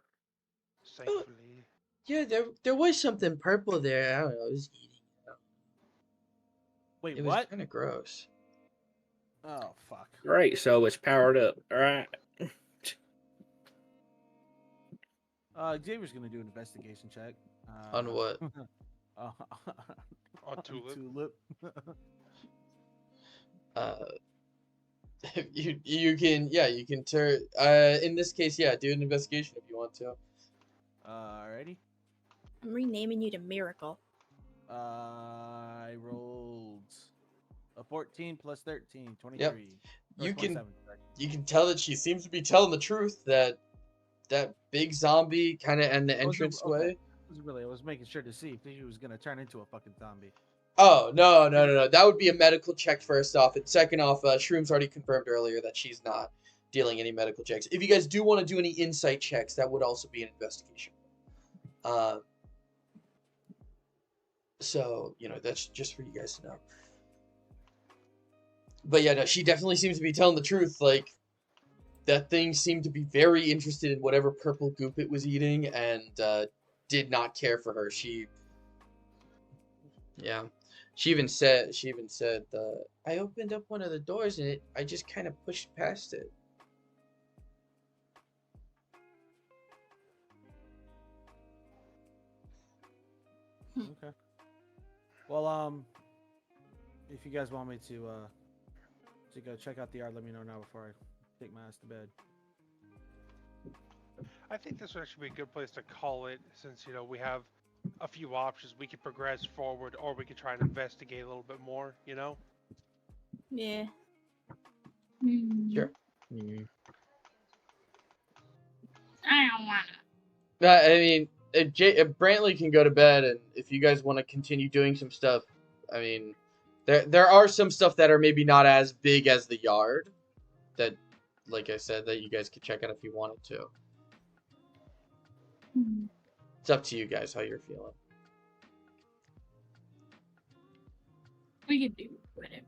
Thankfully. Yeah, there was something purple there. I don't know. I was eating it. Wait, It was what? kind of gross. Oh fuck. Right, so it's powered up. All right. Xavier's gonna do an investigation check. On what? On On Tulip. Tulip. You can you can turn. In this case, yeah, do an investigation if you want to. Alrighty. I'm renaming you to Miracle. I rolled a 14 plus 13, 23. Yep. Or You can 27, sorry. you can tell that she seems to be telling the truth. That big zombie kind of in the entrance way. I was making sure to see if he was gonna turn into a fucking zombie. Oh, no. That would be a medical check first off. And second off, Shroom's already confirmed earlier that she's not dealing any medical checks. If you guys do want to do any insight checks, that would also be an investigation. So, that's just for you guys to know. But yeah, no, she definitely seems to be telling the truth. Like, that thing seemed to be very interested in whatever purple goop it was eating and did not care for her. She even said, I opened up one of the doors and I just kind of pushed past it. Okay. Well, if you guys want me to go check out the yard, let me know now before I take my ass to bed. I think this would actually be a good place to call it, since we have a few options. We could progress forward, or we could try and investigate a little bit more. Yeah. Sure. I don't wanna. I mean, if Brantley can go to bed, and if you guys want to continue doing some stuff, I mean, there are some stuff that are maybe not as big as the yard, that, like I said, that you guys could check out if you wanted to. It's up to you guys how you're feeling. We can do whatever.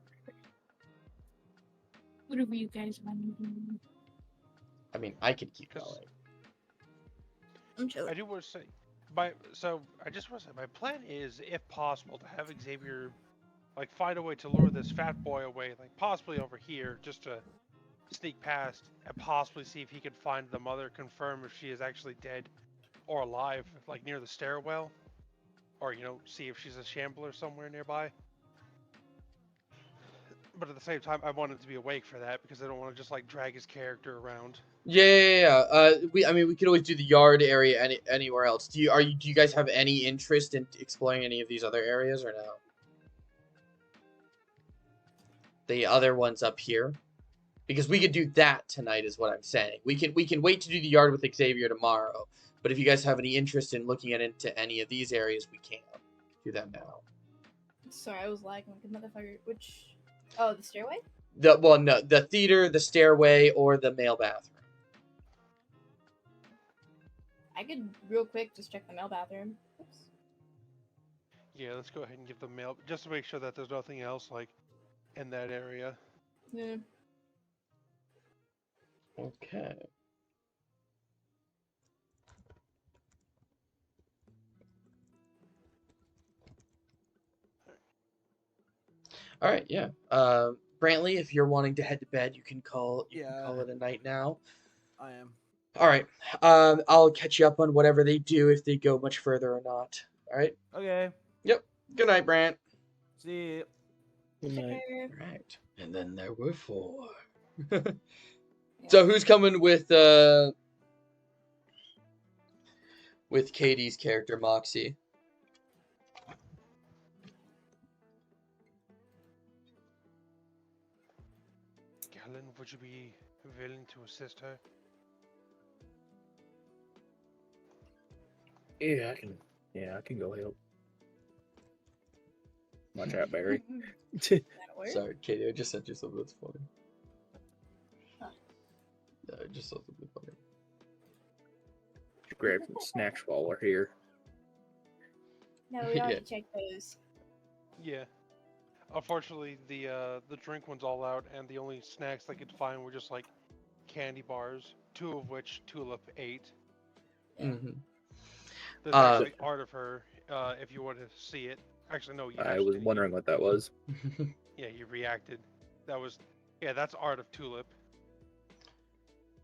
Whatever you guys want to do. I mean, I could keep going. I'm chilling. I do want to say, I just want to say, my plan is, if possible, to have Xavier, find a way to lure this fat boy away, possibly over here, just to sneak past, and possibly see if he can find the mother, confirm if she is actually dead or alive, near the stairwell, or see if she's a shambler somewhere nearby. But at the same time, I want him to be awake for that, because I don't want to just drag his character around. Yeah. We could always do the yard area anywhere else. Do you guys have any interest in exploring any of these other areas or no? The other ones up here, because we could do that tonight, is what I'm saying. We can wait to do the yard with Xavier tomorrow. But if you guys have any interest in looking into any of these areas, we can do that now. Sorry, I was lagging like a motherfucker. Which? Oh, the stairway? The theater, the stairway, or the male bathroom. I could real quick just check the male bathroom. Oops. Yeah, let's go ahead and give the mail, just to make sure that there's nothing else in that area. Yeah. Okay. All right, yeah. Brantley, if you're wanting to head to bed, you can call it a night now. I am. All right. I'll catch you up on whatever they do, if they go much further or not. All right. Okay. Yep. Good night, Brant. See you. Good night. All right. And then there were 4. So who's coming with Katie's character, Moxie? Galen, would you be willing to assist her? Yeah, I can go help. Watch out, Barry. Sorry, Katie, I just sent you something that's funny. Huh. Yeah, I just saw something funny. grab some snacks while we're here. No, we Yeah. already checked those. Yeah. Unfortunately, the drink one's all out, and the only snacks they could find were just like candy bars, 2 of which Tulip ate. Mm-hmm. There's Uh, actually art of her, if you want to see it. Actually, no, you I actually was didn't. wondering what that was. Yeah, you reacted. That's art of Tulip.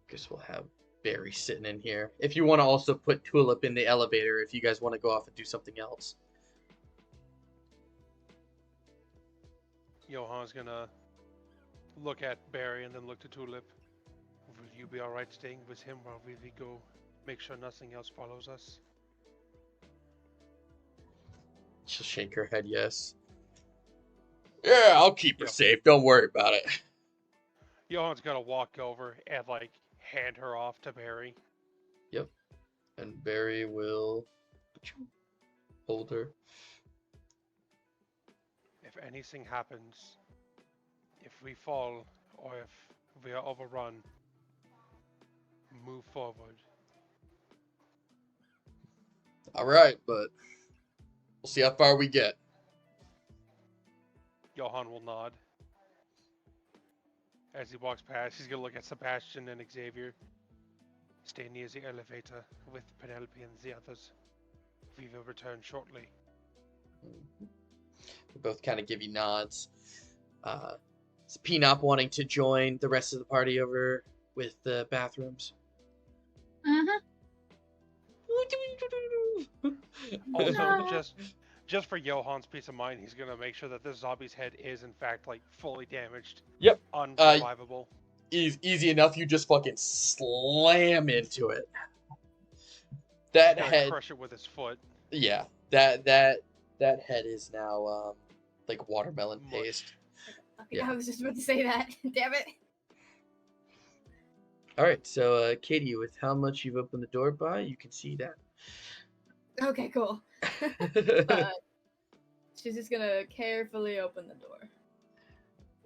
Guess we'll have Barry sitting in here. If you want to also put Tulip in the elevator, if you guys want to go off and do something else. Johan's gonna look at Barry and then look to Tulip. Will you be alright staying with him while we go make sure nothing else follows us? She'll shake her head yes. Yeah, I'll keep her Yeah. safe. Don't worry about it. Johan's gonna walk over and like hand her off to Barry. And Barry will hold her. If anything happens, if we fall or if we are overrun, move forward. All right, but we'll see how far we get. Johan will nod. As he walks past, he's gonna look at Sebastian and Xavier. Stay near the elevator with Penelope and the others. We will return shortly. They both kind of give you nods. Is Peanut wanting to join the rest of the party over with the bathrooms? Uh-huh. Also, No. just for Johan's peace of mind, he's gonna make sure that this zombie's head is in fact like fully damaged. Yep. Unsurvivable. Easy enough. You just fucking slam into it. That He's gonna head, crush it with his foot. yeah. That head is now like watermelon Mush. paste. I was just about to say that. Damn it. All right, so Katie, with how much you've opened the door by, you can see that. Okay, cool. She's just gonna carefully open the door.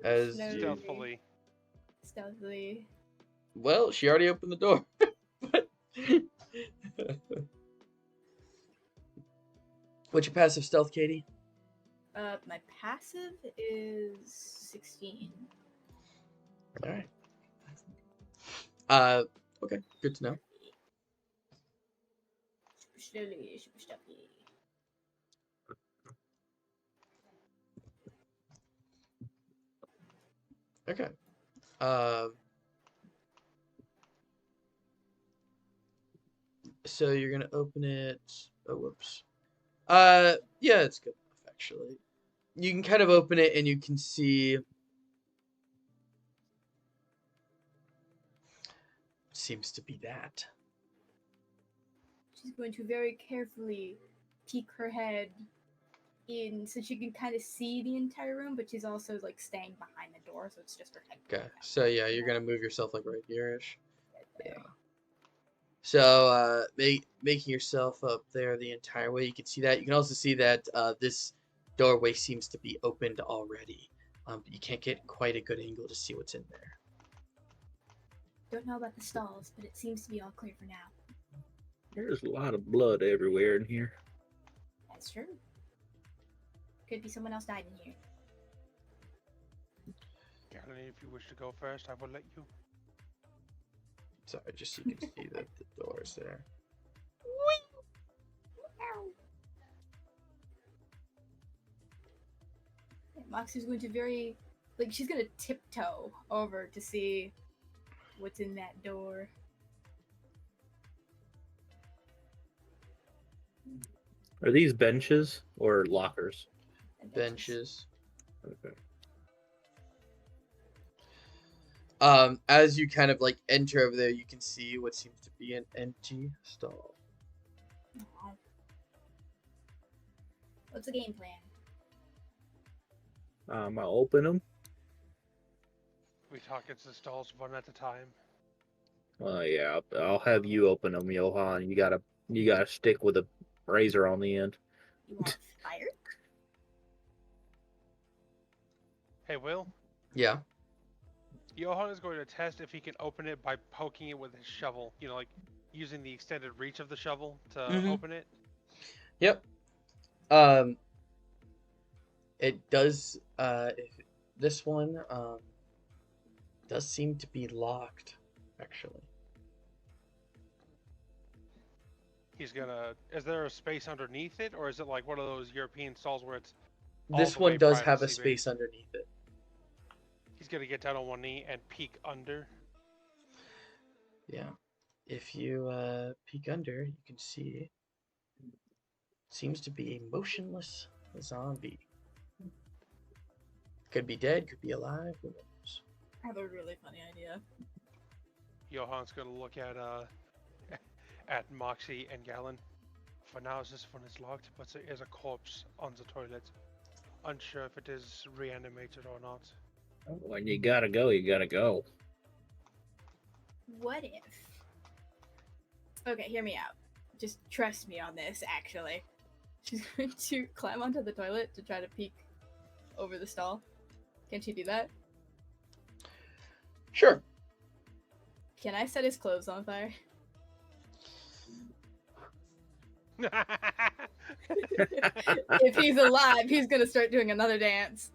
As Slowly, Stealthily. Stealthily. well, she already opened the door. What's your passive stealth, Katie? My passive is 16. All right. Okay, good to know. Super slowly, super stealthy. Okay. So you're gonna open it. Oh, whoops. Yeah, it's good enough actually. You can kind of open it and you can see. Seems to be that. She's going to very carefully peek her head in so she can kind of see the entire room, but she's also like staying behind the door, so it's just her head. Okay. So yeah, you're gonna move yourself like right here-ish. Right there. Yeah. So making yourself up there the entire way. You can see that. You can also see that this doorway seems to be opened already. But you can't get quite a good angle to see what's in there. Don't know about the stalls, but it seems to be all clear for now. There's a lot of blood everywhere in here. That's true. Could be someone else died in here. Galen, if you wish to go first, I will let you. Sorry, just so you can see that the door's there. Yeah, Moxie's going to she's gonna tiptoe over to see what's in that door. Are these benches or lockers? And Benches. Okay. As you kind of like enter over there, you can see what seems to be an empty stall. Aw. What's the game plan? I'll open them. We talk into the stalls one at a time. Yeah, I'll have you open them, Johan. You gotta stick with a razor on the end. You want fire? Hey, Will. Yeah. Johan is going to test if he can open it by poking it with his shovel. You know, like using the extended reach of the shovel to Mhm. open it. Yep. It does. This one does seem to be locked, actually. He's gonna. Is there a space underneath it, or is it like one of those European stalls where it's all This the one way does have a privacy space based? underneath it. He's gonna get down on one knee and peek under. Yeah. If you peek under, you can see seems to be a motionless zombie. Could be dead, could be alive, who knows? I have a really funny idea. Johann's gonna look at at Moxie and Gallon. For now, this one is locked, but there is a corpse on the toilet. Unsure if it is reanimated or not. When you gotta go, you gotta go. What if? Okay, hear me out. Just trust me on this, actually. She's going to climb onto the toilet to try to peek over the stall. Can she do that? Sure. Can I set his clothes on fire? If he's alive, he's gonna start doing another dance.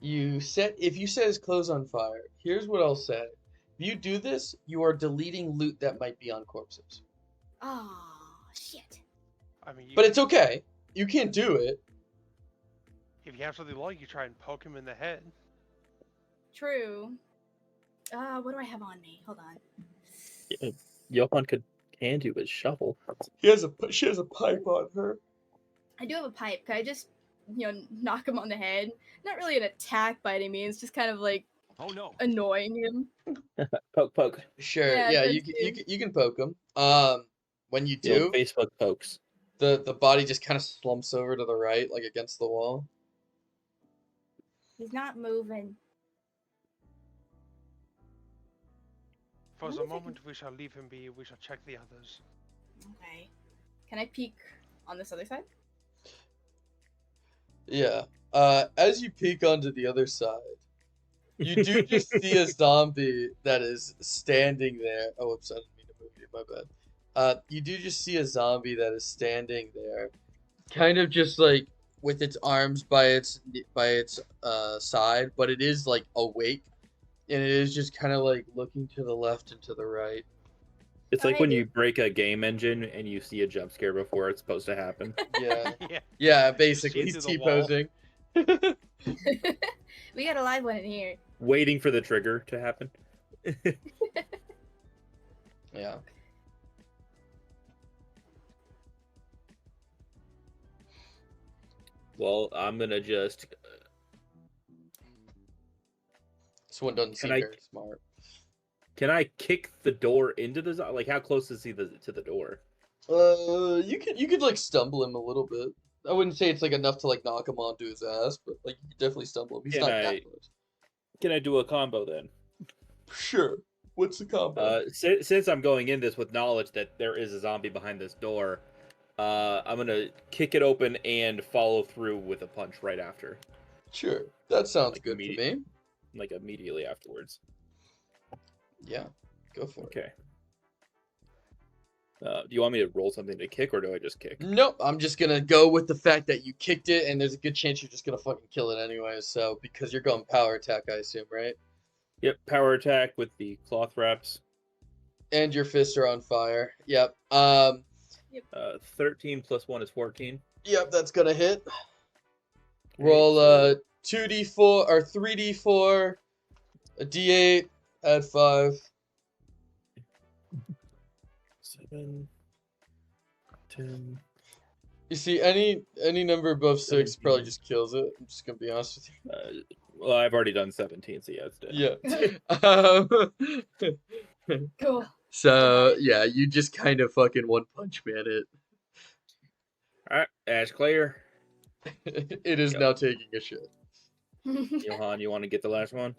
If you set his clothes on fire, here's what I'll say. If you do this, you are deleting loot that might be on corpses. Oh, shit. I mean, But it's okay. You can't do it. If you have something long, you try and poke him in the head. True. What do I have on me? Hold on. Johan could hand you his shovel. She has a pipe on her. I do have a pipe. Can I just, knock him on the head? Not really an attack by any means, just kind of like annoying him. Poke. Sure. Yeah, Yeah, that's you can poke him. When you The old do, Facebook pokes. the body just kind of slumps over to the right, like against the wall. He's not moving. For the moment, we shall leave him be. We shall check the others. Okay. Can I peek on this other side? Yeah. As you peek onto the other side, you do just see a zombie that is standing there. Oh, oops, I didn't mean to move you. My bad. You do just see a zombie that is standing there, kind of just like with its arms by its side, but it is like awake, and it is just kind of like looking to the left and to the right. It's like when you break a game engine and you see a jump scare before it's supposed to happen. Yeah. Yeah. Yeah, basically, See he's through the wall. T-posing. We got a live one in here. Waiting for the trigger to happen. Yeah. Well, I'm gonna just. This one doesn't seem very smart. Can I kick the door into the like? How close is he to the door? You could like stumble him a little bit. I wouldn't say it's like enough to like knock him onto his ass, but like you could definitely stumble him. He's not that close. Can I do a combo then? Sure. What's the combo? Since I'm going in this with knowledge that there is a zombie behind this door, I'm gonna kick it open and follow through with a punch right after. Sure, that sounds good to me. Like immediately afterwards. Yeah, go for it. Okay. Do you want me to roll something to kick, or do I just kick? Nope, I'm just gonna go with the fact that you kicked it, and there's a good chance you're just gonna fucking kill it anyway. So because you're going power attack, I assume, right? Yep, power attack with the cloth wraps. And your fists are on fire. Yep. 13 plus 1 is 14. Yep, that's gonna hit. Roll 2d4 or 3d4, a d8, add 5. 7, 10. You see, any number above 6 probably just kills it. I'm just gonna be honest with you. Well, I've already done 17, so yeah, it's dead. Yeah. Cool. So yeah, you just kind of fucking one punch man it. All right, Ash clear. It is now taking a shit. Johan, you want to get the last one?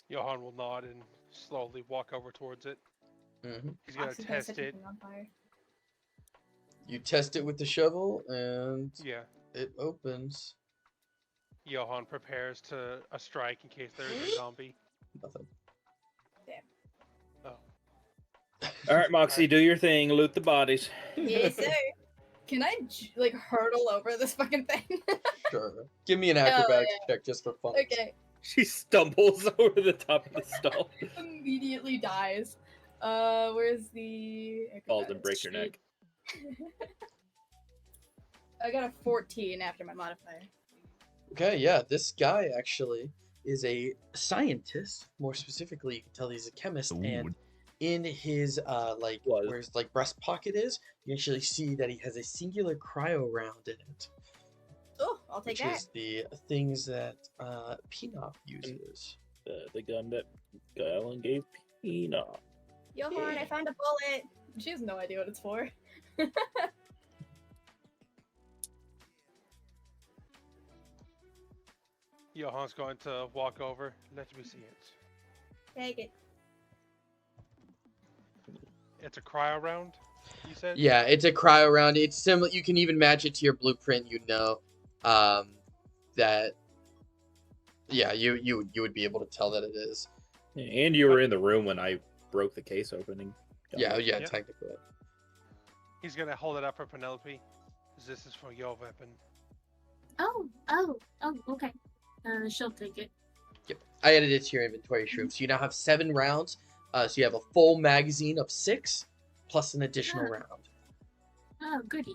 Johan will nod and slowly walk over towards it. Mm-hmm. He's gonna test it. You test it with the shovel, and yeah, it opens. Johan prepares to a strike in case there is a zombie. Nothing. Damn. Oh. All right, Moxie, do your thing. Loot the bodies. Yes, sir. Can I like hurdle over this fucking thing? Sure. Give me an Hell acrobatics check just for fun. Okay. She stumbles over the top of the stall. Immediately dies. Where's the Falls and breaks your acrobatics neck. sheet? I got a 14 after my modifier. Okay, yeah, this guy actually is a scientist. More specifically, you can tell he's a chemist, and in his where his breast pocket is, you actually see that he has a singular cryo round in it. Oh, I'll take Which that. is the things that Peanut uses. The gun that Galen gave Peanut. Johan, I found a bullet. She has no idea what it's for. Johan's going to walk over. Let me see it. Take it. It's a cryo round, you said? Yeah, it's a cryo round. It's similar. You can even match it to your blueprint. You know, that. Yeah, you would be able to tell that it is. And you were in the room when I broke the case opening. Yeah, Yep. technically. He's gonna hold it up for Penelope. This is for your weapon. Oh, okay. She'll take it. Yep, I added it to your inventory, Shroom. So you now have 7 rounds. So you have a full magazine of 6, plus an additional round. Oh, goody.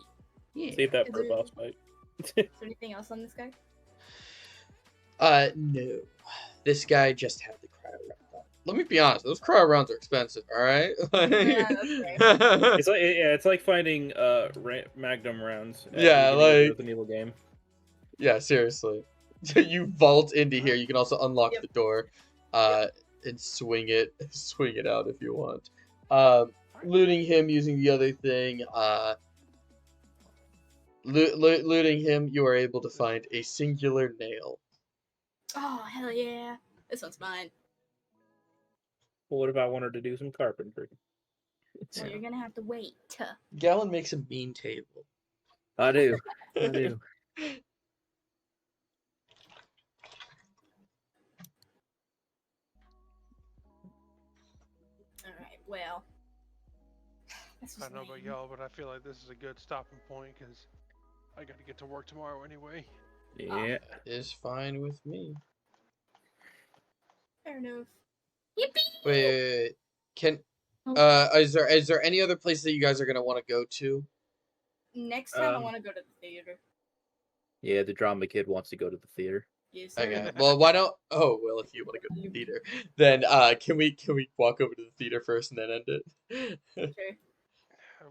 Yeah. Save that Is for a it- boss fight. Is there anything else on this guy? No. This guy just had the cryo round on. Let me be honest, those cryo rounds are expensive, alright? Yeah, that's It's like finding Magnum rounds. At Yeah, the beginning of like- Resident Evil game. Yeah, seriously. You vault into here. You can also unlock the door, and swing it out if you want. Looting him using the other thing. Looting him, you are able to find a singular nail. Oh, hell yeah. This one's mine. Well, what if I wanted to do some carpentry? So you're gonna have to wait. Gallon makes a mean table. I do. I do. Alright, well. This I was don't know about lame. y'all, but I feel like this is a good stopping point because I got to get to work tomorrow anyway. Yeah. Is fine with me. Fair enough. Yippee! Wait. Can is there any other place that you guys are gonna want to go to? Next time I Um, want to go to the theater. Yeah, the drama kid wants to go to the theater. Yes, sir. Okay. Well, why don't? Oh, well, if you want to go to the theater, then can we walk over to the theater first and then end it? Sure.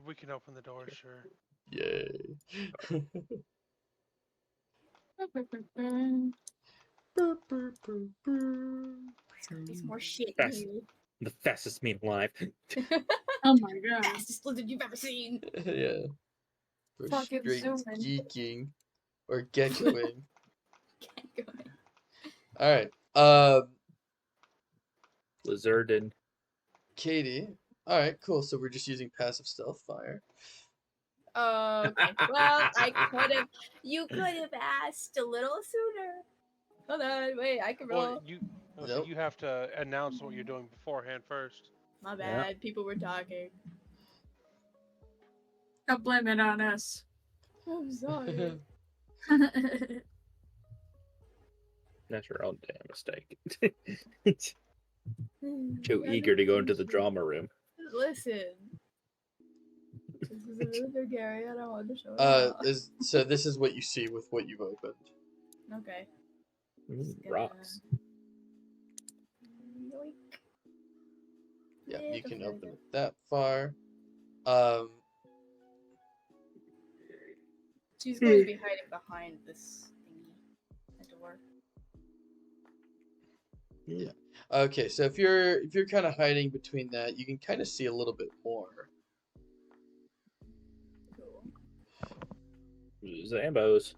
We can open the door, sure. Yay. There's gonna be some more shit in Fast. here. The fastest meat alive. Oh my god. Fastest lizard you've ever seen. Yeah. For Fucking straight zooming. geeking or geckoing. Can't go in. All right. Lizard and Katie. All right, cool. So we're just using passive stealth fire. Okay. Well, you could have asked a little sooner. Hold on, wait, I can roll. Well, Nope. you have to announce what you're doing beforehand first. My Yeah. bad, people were talking. Don't blame it on us. I'm sorry. that's your own damn mistake. Too eager to go into the drama room. Listen. This is a really big area. I don't want to show it off. So this is what you see with what you've opened. Okay. Just gonna- Rocks. Yoink. Yeah, Yeah, you can doesn't open matter. it that far. She's going to be hiding behind this thingy. The door. Okay, so if you're kind of hiding between that, you can kind of see a little bit more. Cool. Zambos.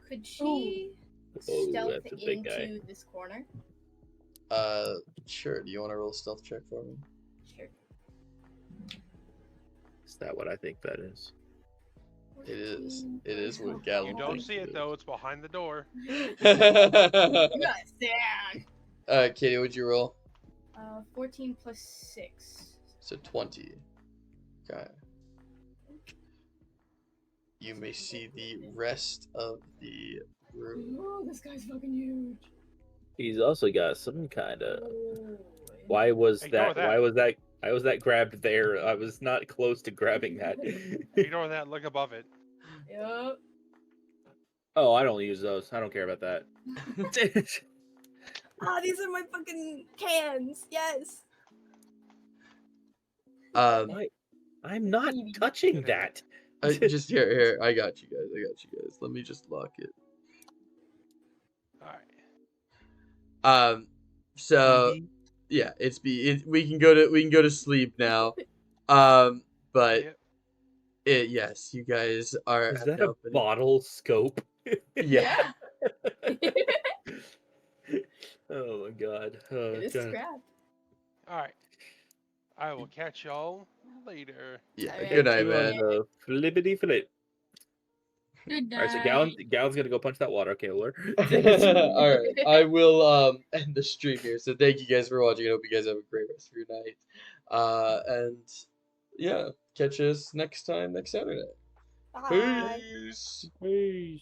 Could she Oh, stealth that's a big guy. into this corner? Sure. Do you want to roll a stealth check for me? Sure. Is that what I think that is? It is. It is what Gallon You don't thinks see it though; it's behind the door. You gotta sit down. Katie, what'd you roll? 14 plus 6. So 20. Okay. You may see the rest of the room. Oh, this guy's fucking huge. He's also got some kind of. Oh, Why was Ignore that? that. Why was that? Why was that grabbed there? I was not close to grabbing that. Ignore that. Look above it. Yup. Oh, I don't use those. I don't care about that. Ah, these are my fucking cans. Yes. Why? I'm not touching that. Just here. I got you guys. Let me just lock it. All right. So yeah, we can go to sleep now. But Yep. yes, you guys are. Is have that now a been- bottle scope? Yeah. Oh my god. It is God. scrap. All right. I will catch y'all later. Yeah. Alright. Good night, You on man. the flippity flip. Good All right, so night. Gal's gonna go punch that water cooler. All right, I will end the stream here. So thank you guys for watching. I hope you guys have a great rest of your night. And yeah, catch us next time next Saturday. Bye. Peace. Peace.